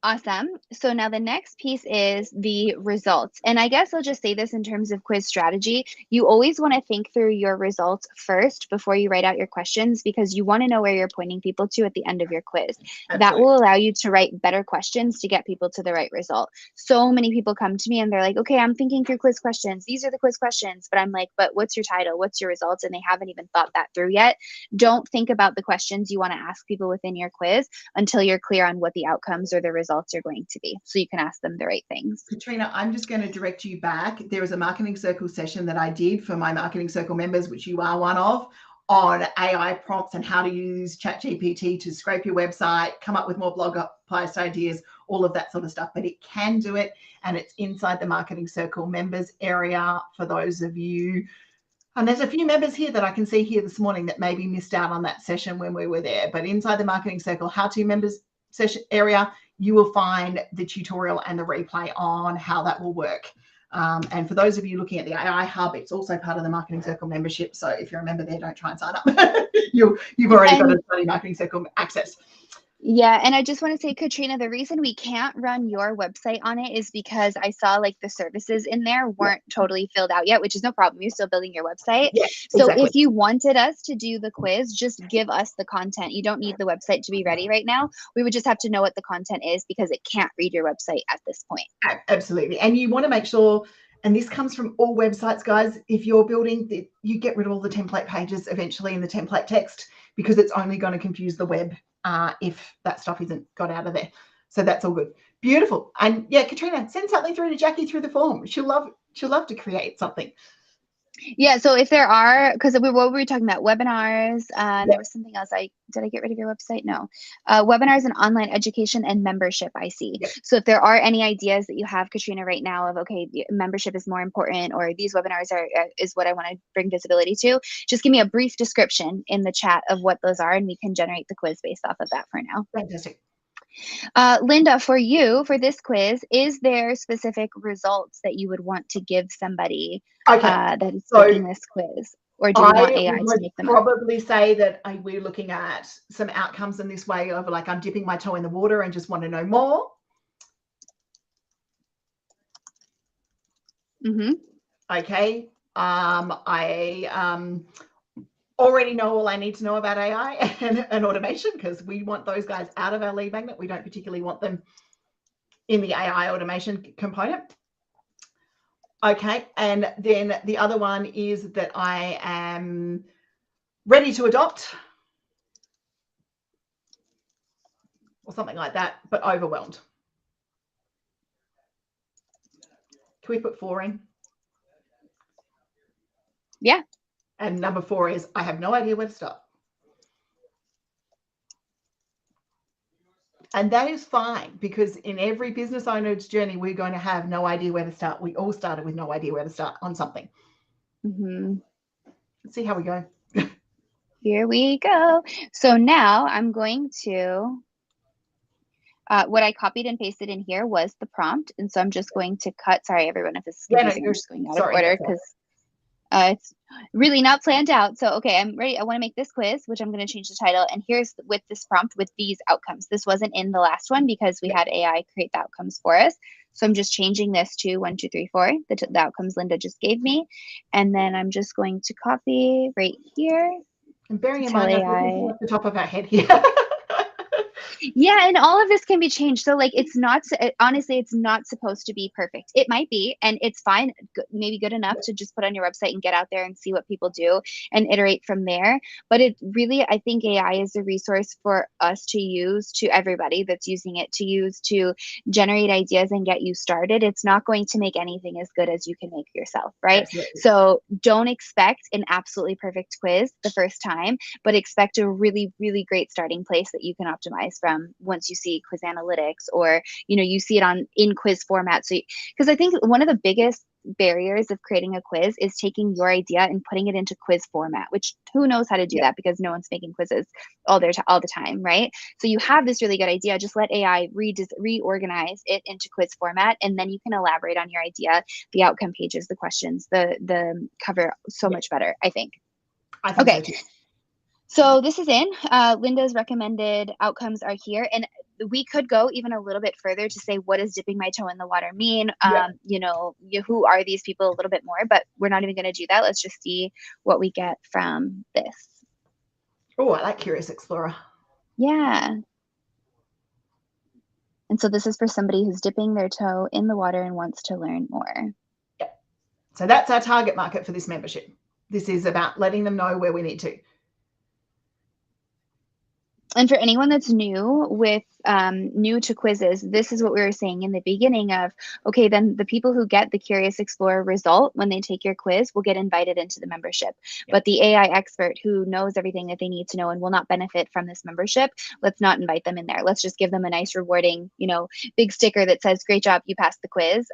awesome. So now the next piece is the results. And I guess I'll just say this in terms of quiz strategy. You always want to think through your results first before you write out your questions, because you want to know where you're pointing people to at the end of your quiz. Absolutely. That will allow you to write better questions to get people to the right result. So many people come to me and they're like, okay, I'm thinking through quiz questions. These are the quiz questions. But I'm like, but what's your title? What's your results? And they haven't even thought that through yet. Don't think about the questions you want to ask people within your quiz until you're clear on what the outcomes or the results are going to be, so you can ask them the right things. Katrina, I'm just going to direct you back. There was a marketing circle session that I did for my marketing circle members, which you are one of, on AI prompts and how to use ChatGPT to scrape your website, come up with more blog post ideas, all of that sort of stuff. But it can do it, and it's inside the marketing circle members area for those of you. And there's a few members here that I can see here this morning that maybe missed out on that session when we were there. But inside the marketing circle how-to members session area, you will find the tutorial and the replay on how that will work. And for those of you looking at the AI Hub, it's also part of the Marketing Circle membership. So if you're a member there, don't try and sign up. You've already got a study Marketing Circle access. Yeah, and I just want to say, Katrina, the reason we can't run your website on it is because I saw like the services in there weren't totally filled out yet, which is no problem. You're still building your website. Yeah, so exactly. If you wanted us to do the quiz, just give us the content. You don't need the website to be ready right now. We would just have to know what the content is, because it can't read your website at this point. Absolutely. And you want to make sure, and this comes from all websites, guys, if you're building, you get rid of all the template pages eventually in the template text, because it's only going to confuse the web if that stuff isn't got out of there. So that's all good. Beautiful. And yeah, Katrina, send something through to Jackie through the form. She'll love to create something. Yeah, so if there are, because what were we talking about? Webinars. There was something else. Did I get rid of your website? No. Webinars and online education and membership, I see. Yep. So if there are any ideas that you have, Katrina, right now of, okay, membership is more important, or these webinars is what I want to bring visibility to, just give me a brief description in the chat of what those are, and we can generate the quiz based off of that for now. Fantastic. Linda, for you, for this quiz, is there specific results that you would want to give somebody that is taking this quiz? Or do you want AI to make them probably say that we're looking at some outcomes in this way of like, I'm dipping my toe in the water and just want to know more. Mm-hmm. Okay. I already know all I need to know about AI and automation, because we want those guys out of our lead magnet. We don't particularly want them in the AI automation component. Okay, and then the other one is that I am ready to adopt, or something like that, but overwhelmed. Can we put 4 in? Yeah. And number 4 is I have no idea where to start. And that is fine, because in every business owner's journey, we're going to have no idea where to start. We all started with no idea where to start on something. Mm-hmm. Let's see how we go. Here we go. So now I'm going to, what I copied and pasted in here was the prompt. And so I'm just going to cut, sorry, everyone, if this is confusing, I'm just going out of order because it's really not planned out. So, okay, I'm ready. I want to make this quiz, which I'm going to change the title. And here's with this prompt with these outcomes. This wasn't in the last one because we had AI create the outcomes for us. So I'm just changing this to 1, 2, 3, 4, the outcomes Linda just gave me. And then I'm just going to copy right here. And bearing in mind, that's off the top of our head here. Yeah, and all of this can be changed. So like, it's not, honestly, it's not supposed to be perfect. It might be, and it's fine, maybe good enough to just put on your website and get out there and see what people do and iterate from there. But it really, I think AI is a resource for us to use, to everybody that's using it, to use to generate ideas and get you started. It's not going to make anything as good as you can make yourself, right? Absolutely. So don't expect an absolutely perfect quiz the first time, but expect a really, really great starting place that you can optimize from once you see quiz analytics, or you see it in quiz format. So because I think one of the biggest barriers of creating a quiz is taking your idea and putting it into quiz format, which who knows how to do that, because no one's making quizzes all the time, right? So you have this really good idea, just let AI reorganize it into quiz format, and then you can elaborate on your idea, the outcome pages, the questions, the cover so much better, I think. Okay. So too. So this is in. Linda's recommended outcomes are here. And we could go even a little bit further to say, what does dipping my toe in the water mean? Who are these people a little bit more, but we're not even going to do that. Let's just see what we get from this. Oh, I like Curious Explorer. Yeah. And so this is for somebody who's dipping their toe in the water and wants to learn more. Yeah. So that's our target market for this membership. This is about letting them know where we need to. And for anyone that's new to quizzes, this is what we were saying in the beginning of, okay, then the people who get the Curious Explorer result when they take your quiz will get invited into the membership. Yep. But the AI expert who knows everything that they need to know and will not benefit from this membership, let's not invite them in there. Let's just give them a nice rewarding, big sticker that says, great job, you passed the quiz,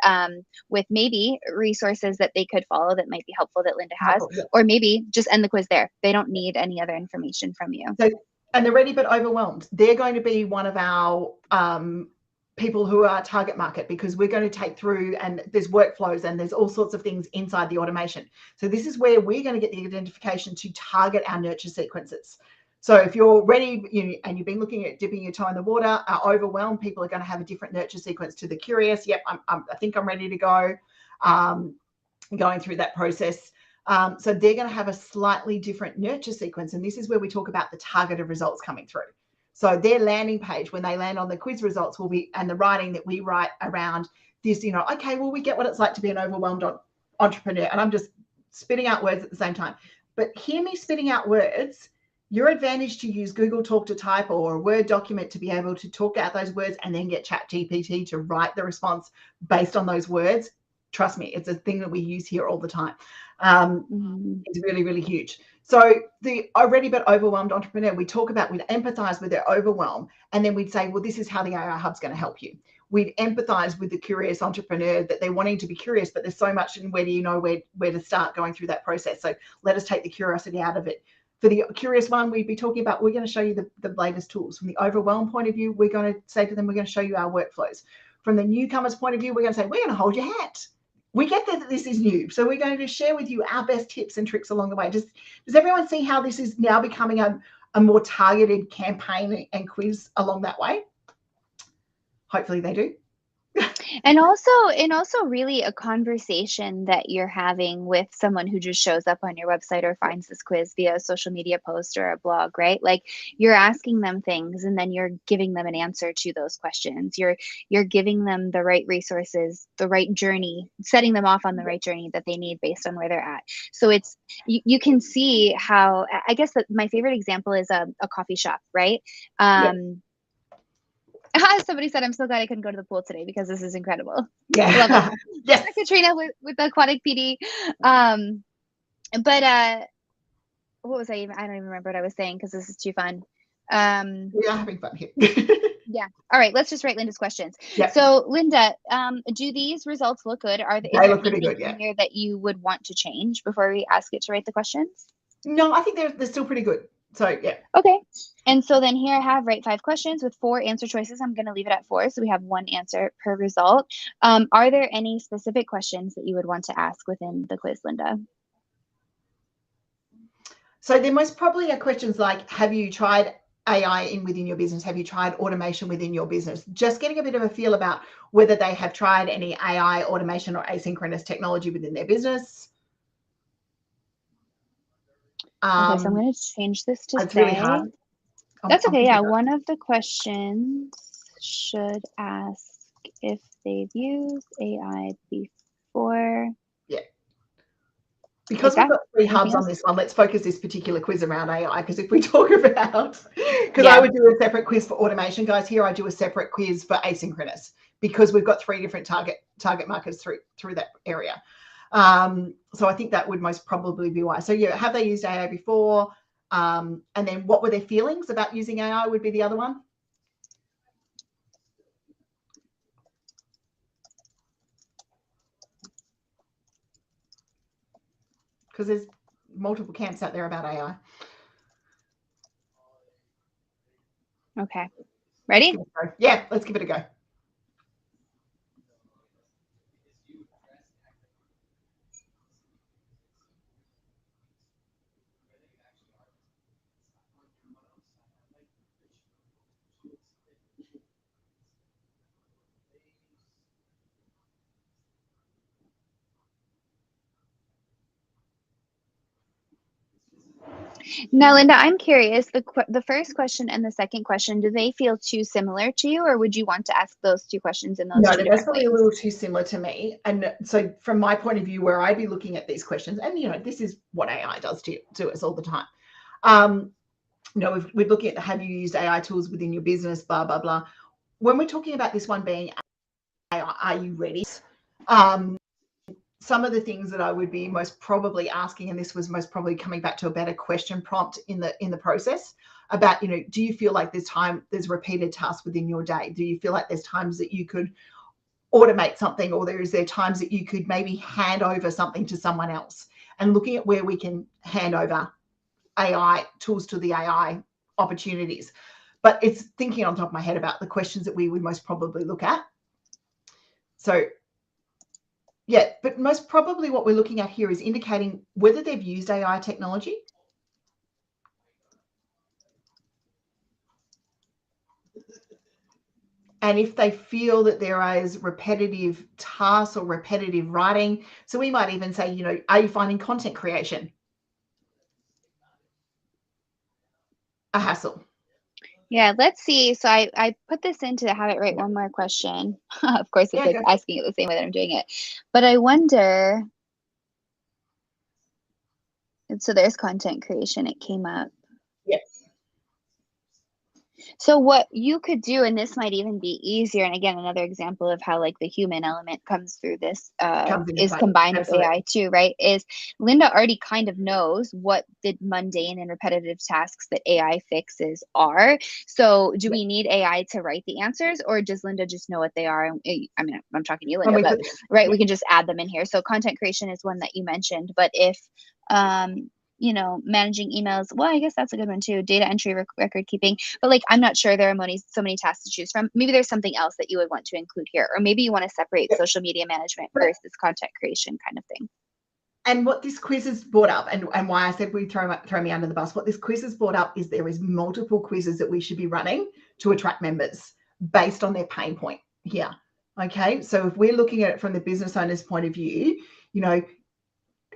with maybe resources that they could follow that might be helpful that Linda has, or maybe just end the quiz there. They don't need any other information from you. And they're ready but overwhelmed. They're going to be one of our people who are target market, because we're going to take through, and there's workflows and there's all sorts of things inside the automation. So this is where we're going to get the identification to target our nurture sequences. So if you're ready and you've been looking at dipping your toe in the water, are overwhelmed, people are going to have a different nurture sequence to the curious. Yep, I think I'm ready to go. Going through that process. So they're going to have a slightly different nurture sequence. And this is where we talk about the targeted results coming through. So their landing page, when they land on the quiz results, will be, and the writing that we write around this, okay, well, we get what it's like to be an overwhelmed entrepreneur. And I'm just spitting out words at the same time. But hear me spitting out words. Your advantage to use Google Talk to type or a Word document to be able to talk out those words and then get ChatGPT to write the response based on those words. Trust me, it's a thing that we use here all the time. It's really, really huge. So the ready but overwhelmed entrepreneur, we empathize with their overwhelm, and then we'd say, well, this is how the AI Hub's going to help you. We'd empathize with the curious entrepreneur, that they're wanting to be curious, but there's so much, and where do you know where to start going through that process? So let us take the curiosity out of it. For the curious one, we'd be talking about, we're going to show you the latest tools. From the overwhelmed point of view, we're going to say to them, we're going to show you our workflows. From the newcomer's point of view, we're going to say, we're going to hold your hand. We get that this is new, so we're going to share with you our best tips and tricks along the way. Does everyone see how this is now becoming a more targeted campaign and quiz along that way? Hopefully they do. And also really a conversation that you're having with someone who just shows up on your website or finds this quiz via a social media post or a blog, right? Like you're asking them things and then you're giving them an answer to those questions. You're giving them the right resources, the right journey, setting them off on the right journey that they need based on where they're at. So it's you can see how I guess that my favorite example is a coffee shop, right? Yeah. Somebody said, I'm so glad I couldn't go to the pool today because this is incredible. Yeah. I love it. Yes. Katrina with the aquatic PD. But what was I even? I don't even remember what I was saying because this is too fun. We are having fun here. Yeah. All right. Let's just write Linda's questions. Yeah. So, Linda, do these results look good? Is They there look pretty anything good, yeah. in here that you would want to change before we ask it to write the questions? No, I think they're still pretty good. So, yeah. Okay. And so then here I have write 5 questions with 4 answer choices. I'm going to leave it at 4. So we have 1 answer per result. Are there any specific questions that you would want to ask within the quiz, Linda? So there most probably are questions like, have you tried AI within your business? Have you tried automation within your business? Just getting a bit of a feel about whether they have tried any AI automation or asynchronous technology within their business. Okay, so I'm going to change this to It's say. really hard. That's okay. Yeah, one of the questions should ask if they've used AI before. Yeah. Because Like we've got 3 Anything hubs else? on this one, let's focus this particular quiz around AI, because if we talk about, because Yeah. I would do a separate quiz for automation, guys. Here I do a separate quiz for asynchronous because we've got 3 different target markers through that area. So I think that would most probably be why. So yeah, have they used AI before? And then what were their feelings about using AI would be the other one. Because there's multiple camps out there about AI. Okay. Ready? Yeah, let's give it a go. Now, Linda, I'm curious. The first question and the second question, do they feel too similar to you, or would you want to ask those 2 questions in those No, 2 that's different probably ways? a little too similar to me. And so from my point of view, where I'd be looking at these questions, and this is what AI does to us all the time. We're looking at, have you used AI tools within your business, blah, blah, blah. When we're talking about this one being AI, are you ready? Some of the things that I would be most probably asking, and this was most probably coming back to a better question prompt in the process about, do you feel like there's repeated tasks within your day? Do you feel like there's times that you could automate something, or is there times that you could maybe hand over something to someone else? And looking at where we can hand over AI tools to the AI opportunities. But it's thinking on top of my head about the questions that we would most probably look at. So yeah, but most probably what we're looking at here is indicating whether they've used AI technology. And if they feel that there is repetitive tasks or repetitive writing. So we might even say, are you finding content creation a hassle? Yeah, let's see. So I put this in to have it write one more question. Of course, it's like asking it the same way that I'm doing it. But I wonder, so there's content creation. It came up. Yes. So what you could do, and this might even be easier, and again, another example of how like the human element comes through this is combined with AI too, right? Is Linda already kind of knows what the mundane and repetitive tasks that AI fixes are. So do we need AI to write the answers, or does Linda just know what they are? I mean, I'm talking to you, Linda, but right, we can just add them in here. So content creation is one that you mentioned, but if managing emails, well, I guess that's a good one too. Data entry, record keeping, but like, I'm not sure there are so many tasks to choose from. Maybe there's something else that you would want to include here, or maybe you want to separate social media management versus content creation kind of thing. And what this quiz has brought up, and why I said we throw me under the bus, what this quiz has brought up is there is multiple quizzes that we should be running to attract members based on their pain point here. Okay, so if we're looking at it from the business owner's point of view, you know,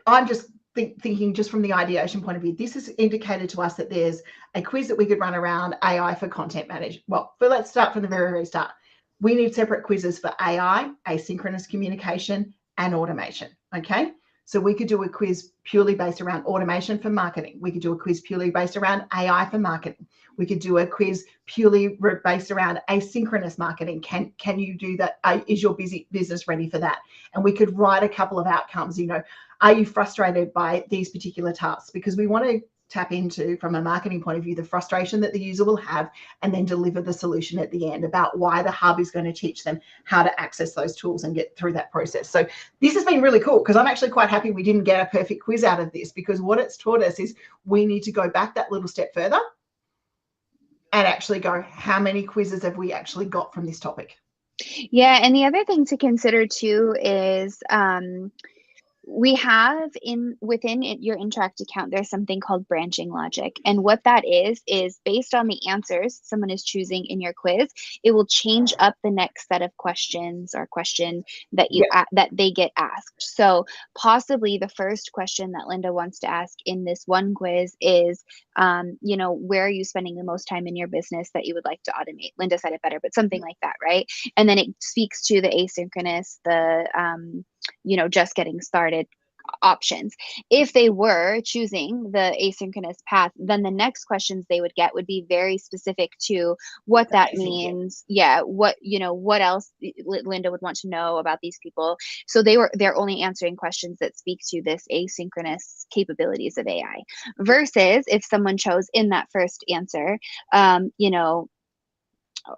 I'm just thinking just from the ideation point of view, this has indicated to us that there's a quiz that we could run around AI for content management. Well, but let's start from the very, very start. We need separate quizzes for AI, asynchronous communication, and automation. Okay, so we could do a quiz purely based around automation for marketing. We could do a quiz purely based around AI for marketing. We could do a quiz purely based around asynchronous marketing. Can you do that? Is your business ready for that? And we could write a couple of outcomes. You know, are you frustrated by these particular tasks? Because we want to tap into, from a marketing point of view, the frustration that the user will have, and then deliver the solution at the end about why the hub is going to teach them how to access those tools and get through that process. So this has been really cool, because I'm actually quite happy we didn't get a perfect quiz out of this, because what it's taught us is we need to go back that little step further and actually go, how many quizzes have we actually got from this topic? Yeah, and the other thing to consider too is we have within your Interact account, there's something called branching logic. And what that is based on the answers someone is choosing in your quiz, it will change up the next set of questions or question that that they get asked. So possibly the first question that Linda wants to ask in this one quiz is, you know, where are you spending the most time in your business that you would like to automate? Linda said it better, but something like that, right? And then it speaks to the asynchronous, the you know, just getting started options. If they were choosing the asynchronous path, then the next questions they would get would be very specific to what that means. Yeah, what, you know, what else Linda would want to know about these people. So they're only answering questions that speak to this asynchronous capabilities of AI. Versus if someone chose in that first answer, you know,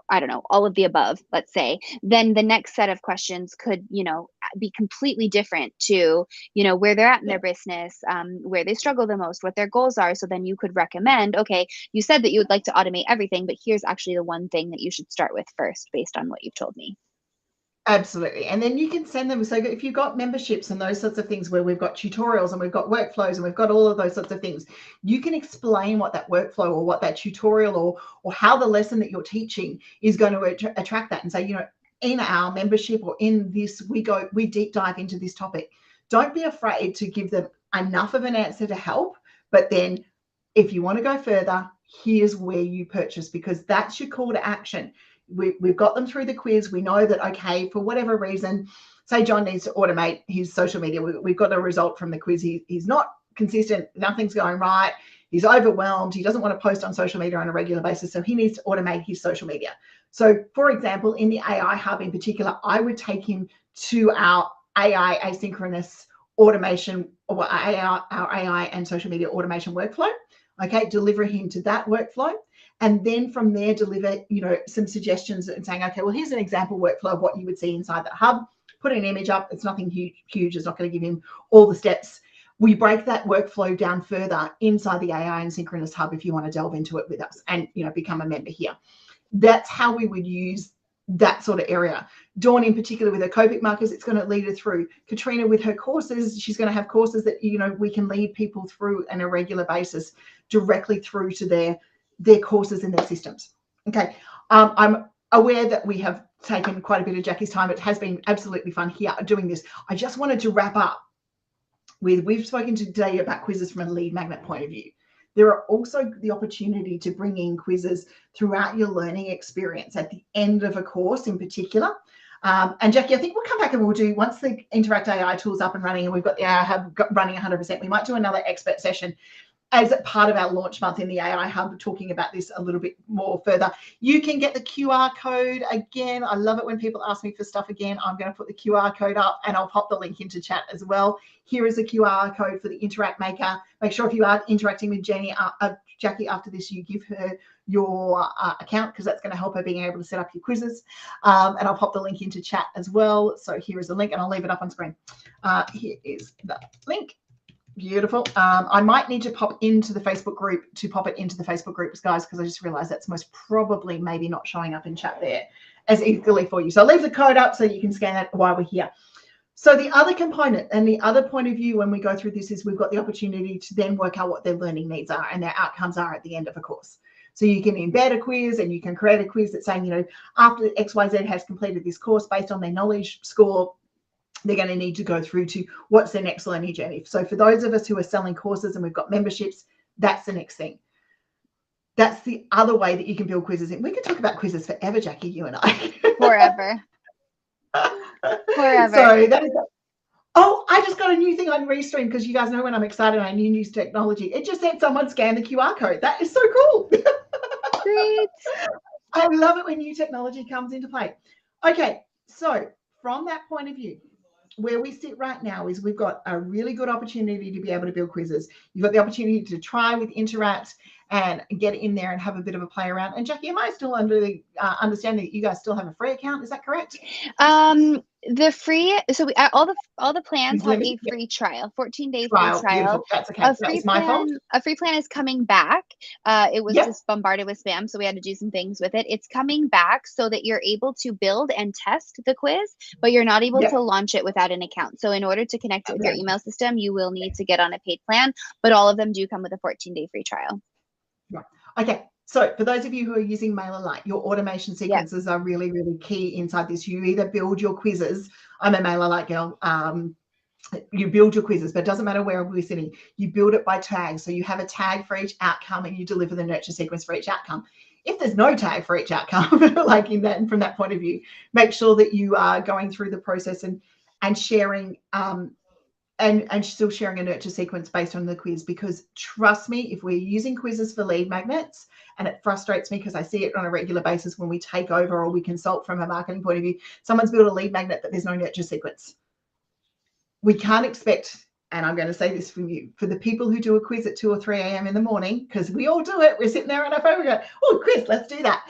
I don't know, all of the above, let's say, then the next set of questions could, you know, be completely different to, you know, where they're at in their business, where they struggle the most, what their goals are. So then you could recommend, okay, you said that you would like to automate everything, but here's actually the one thing that you should start with first based on what you've told me. Absolutely. And then you can send them. So if you've got memberships and those sorts of things where we've got tutorials and we've got workflows and we've got all of those sorts of things, you can explain what that workflow or what that tutorial or how the lesson that you're teaching is going to attract that, and say, you know, in our membership or in this, we deep dive into this topic. Don't be afraid to give them enough of an answer to help, but then if you want to go further, here's where you purchase, because that's your call to action. We've got them through the quiz. We know that, okay, for whatever reason, say John needs to automate his social media. We've got a result from the quiz. He's not consistent. Nothing's going right. He's overwhelmed. He doesn't want to post on social media on a regular basis. So he needs to automate his social media. So for example, in the AI Hub in particular, I would take him to our AI asynchronous automation, or our AI and social media automation workflow. Okay, deliver him to that workflow. And then from there, deliver, you know, some suggestions and saying, okay, well, here's an example workflow of what you would see inside that hub. Put an image up. It's nothing huge. It's not going to give him all the steps. We break that workflow down further inside the AI and Synchronous Hub if you want to delve into it with us and, you know, become a member here. That's how we would use that sort of area. Dawn in particular with her Copic markers, it's going to lead her through. Katrina with her courses, she's going to have courses that, you know, we can lead people through on a regular basis directly through to their courses and their systems. Okay, I'm aware that we have taken quite a bit of Jackie's time. It has been absolutely fun here doing this. I just wanted to wrap up with, we've spoken today about quizzes from a lead magnet point of view. There are also the opportunity to bring in quizzes throughout your learning experience at the end of a course in particular. And Jackie, I think we'll come back and we'll do, once the Interact AI tool's up and running and we've got the AI Hub running 100%, we might do another expert session as part of our launch month in the AI Hub, talking about this a little bit more further. You can get the QR code again. I love it when people ask me for stuff again. I'm going to put the QR code up and I'll pop the link into chat as well. Here is a QR code for the Interact Maker. Make sure if you are interacting with Jackie after this, you give her your account, because that's going to help her being able to set up your quizzes. And I'll pop the link into chat as well. So here is the link and I'll leave it up on screen. Here is the link. Beautiful. I might need to pop into the Facebook group groups, guys, because I just realized that's most probably maybe not showing up in chat there as easily for you. So I'll leave the code up so you can scan that while we're here. So the other component and the other point of view when we go through this is we've got the opportunity to then work out what their learning needs are and their outcomes are at the end of a course. So you can embed a quiz and you can create a quiz that's saying, you know, after XYZ has completed this course based on their knowledge score, they're going to need to go through to what's their next learning journey. So for those of us who are selling courses and we've got memberships, that's the next thing. That's the other way that you can build quizzes in. We could talk about quizzes forever, Jackie, you and I. Forever. Forever. So that is. Oh, I just got a new thing on Restream because you guys know when I'm excited, I use technology. It just said someone scanned the QR code. That is so cool. Great. I love it when new technology comes into play. Okay, so from that point of view, where we sit right now is we've got a really good opportunity to be able to build quizzes. You've got the opportunity to try with Interact and get in there and have a bit of a play around. And Jackie, am I still under the understanding that you guys still have a free account? Is that correct? The free, so all the plans have a free trial, 14-day free trial. Beautiful. That's okay. That was my fault. A free plan is coming back. It was just bombarded with spam, so we had to do some things with it. It's coming back so that you're able to build and test the quiz, but you're not able to launch it without an account. So in order to connect it with your email system, you will need to get on a paid plan, but all of them do come with a 14-day free trial. Right. Okay. So for those of you who are using MailerLite, your automation sequences are really, really key inside this. You either build your quizzes. I'm a MailerLite girl. You build your quizzes, but it doesn't matter where we're sitting. You build it by tag. So you have a tag for each outcome and you deliver the nurture sequence for each outcome. If there's no tag for each outcome, like in that, from that point of view, make sure that you are going through the process and sharing and still sharing a nurture sequence based on the quiz, because trust me, if we're using quizzes for lead magnets, and it frustrates me because I see it on a regular basis when we take over or we consult from a marketing point of view, someone's built a lead magnet that there's no nurture sequence. We can't expect, and I'm going to say this from you, for the people who do a quiz at 2 or 3 a.m. in the morning, because we all do it, we're sitting there on our phone, we go, oh, quiz, let's do that.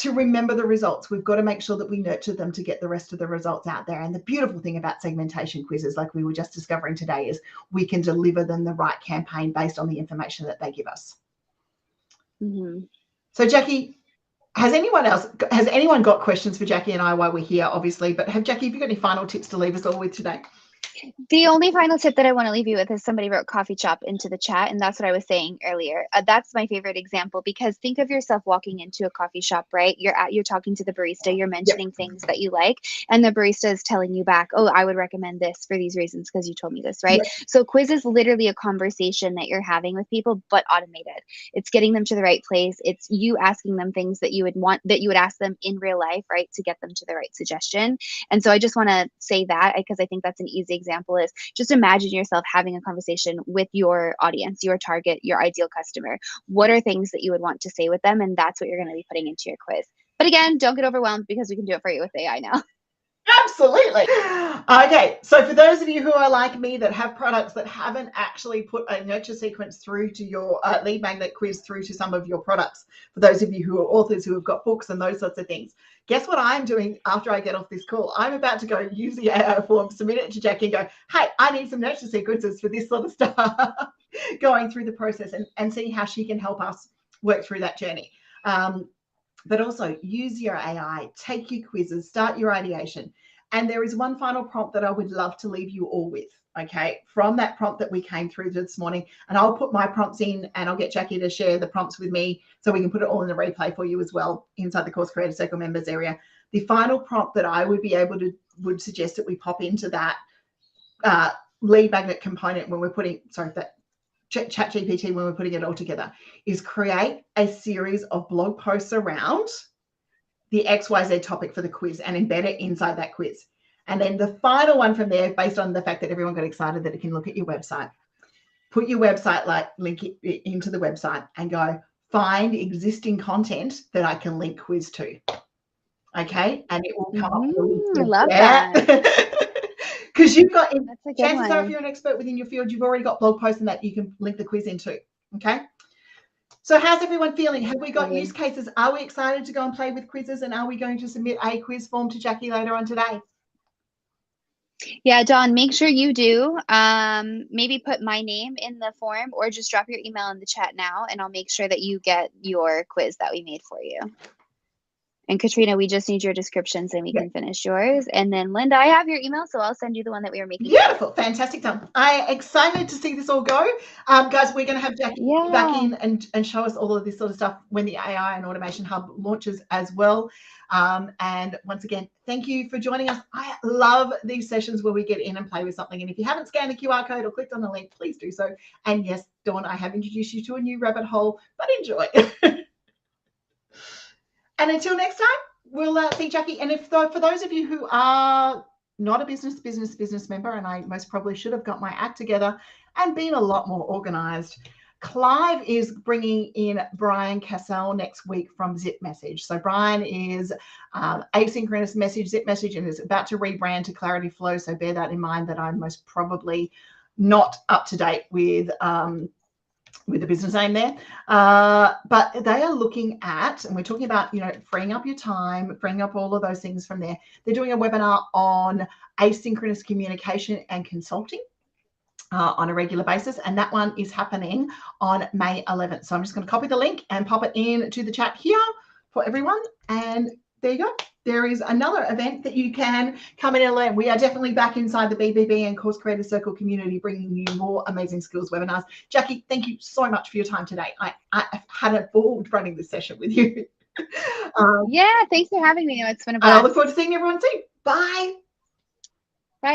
To remember the results, we've got to make sure that we nurture them to get the rest of the results out there. And the beautiful thing about segmentation quizzes, like we were just discovering today, is we can deliver them the right campaign based on the information that they give us. Mm-hmm. So Jackie, has anyone got questions for Jackie and I while we're here, obviously, but Jackie, have you got any final tips to leave us all with today? The only final tip that I want to leave you with is somebody wrote coffee shop into the chat, and that's what I was saying earlier. That's my favorite example, because think of yourself walking into a coffee shop, right? You're talking to the barista, you're mentioning things that you like, and the barista is telling you back, oh, I would recommend this for these reasons because you told me this, right? So quiz is literally a conversation that you're having with people, but automated. It's getting them to the right place. It's you asking them things that you would ask them in real life, right, to get them to the right suggestion. And so I just want to say that, because I think that's an easy example, is just imagine yourself having a conversation with your audience, your target, your ideal customer. What are things that you would want to say with them? And that's what you're going to be putting into your quiz. But again, don't get overwhelmed, because we can do it for you with AI now. Absolutely. Okay, so for those of you who are like me that have products that haven't actually put a nurture sequence through to your lead magnet quiz through to some of your products, for those of you who are authors who have got books and those sorts of things, guess what I'm doing after I get off this call? I'm about to go use the AI form, submit it to Jackie and go, hey, I need some nurture sequences for this sort of stuff, going through the process and see how she can help us work through that journey. But also use your AI, take your quizzes, start your ideation. And there is one final prompt that I would love to leave you all with, okay, from that prompt that we came through this morning. And I'll put my prompts in and I'll get Jackie to share the prompts with me so we can put it all in the replay for you as well inside the Course Creator Circle members area. The final prompt that I would would suggest that we pop into that lead magnet component when we're putting, that ChatGPT, when we're putting it all together, is create a series of blog posts around the XYZ topic for the quiz and embed it inside that quiz. And then the final one from there, based on the fact that everyone got excited that it can look at your website, put your website, link it into the website and go find existing content that I can link quiz to. Okay. And it will come up. I love that. Because you've got, chances are, if you're an expert within your field, you've already got blog posts and that you can link the quiz into. Okay. So how's everyone feeling? Have we got use cases? Are we excited to go and play with quizzes? And are we going to submit a quiz form to Jackie later on today? Yeah, Dawn, make sure you do. Maybe put my name in the form or just drop your email in the chat now, and I'll make sure that you get your quiz that we made for you. And Katrina, we just need your descriptions and we can finish yours. And then Linda, I have your email, so I'll send you the one that we were making. Beautiful, fantastic done. I excited to see this all go. Guys, we're going to have Jackie back in and show us all of this sort of stuff when the AI and Automation Hub launches as well. And once again, thank you for joining us. I love these sessions where we get in and play with something. And if you haven't scanned the QR code or clicked on the link, please do so. And yes, Dawn, I have introduced you to a new rabbit hole, but enjoy. And until next time, we'll see Jackie. And for those of you who are not a business member, and I most probably should have got my act together and been a lot more organized, Clive is bringing in Brian Cassell next week from Zip Message. So Brian is asynchronous message, Zip Message, and is about to rebrand to Clarity Flow. So bear that in mind, that I'm most probably not up to date with the business name there, but they are looking at, and we're talking about, freeing up your time, freeing up all of those things from there. They're doing a webinar on asynchronous communication and consulting on a regular basis, and that one is happening on May 11th. So I'm just going to copy the link and pop it into the chat here for everyone, and there you go. There is another event that you can come in and learn. We are definitely back inside the BBB and Course Creator Circle community, bringing you more amazing skills webinars. Jackie, thank you so much for your time today. I had a ball running this session with you. Yeah, thanks for having me. It's been a blast. I look forward to seeing everyone soon. Bye.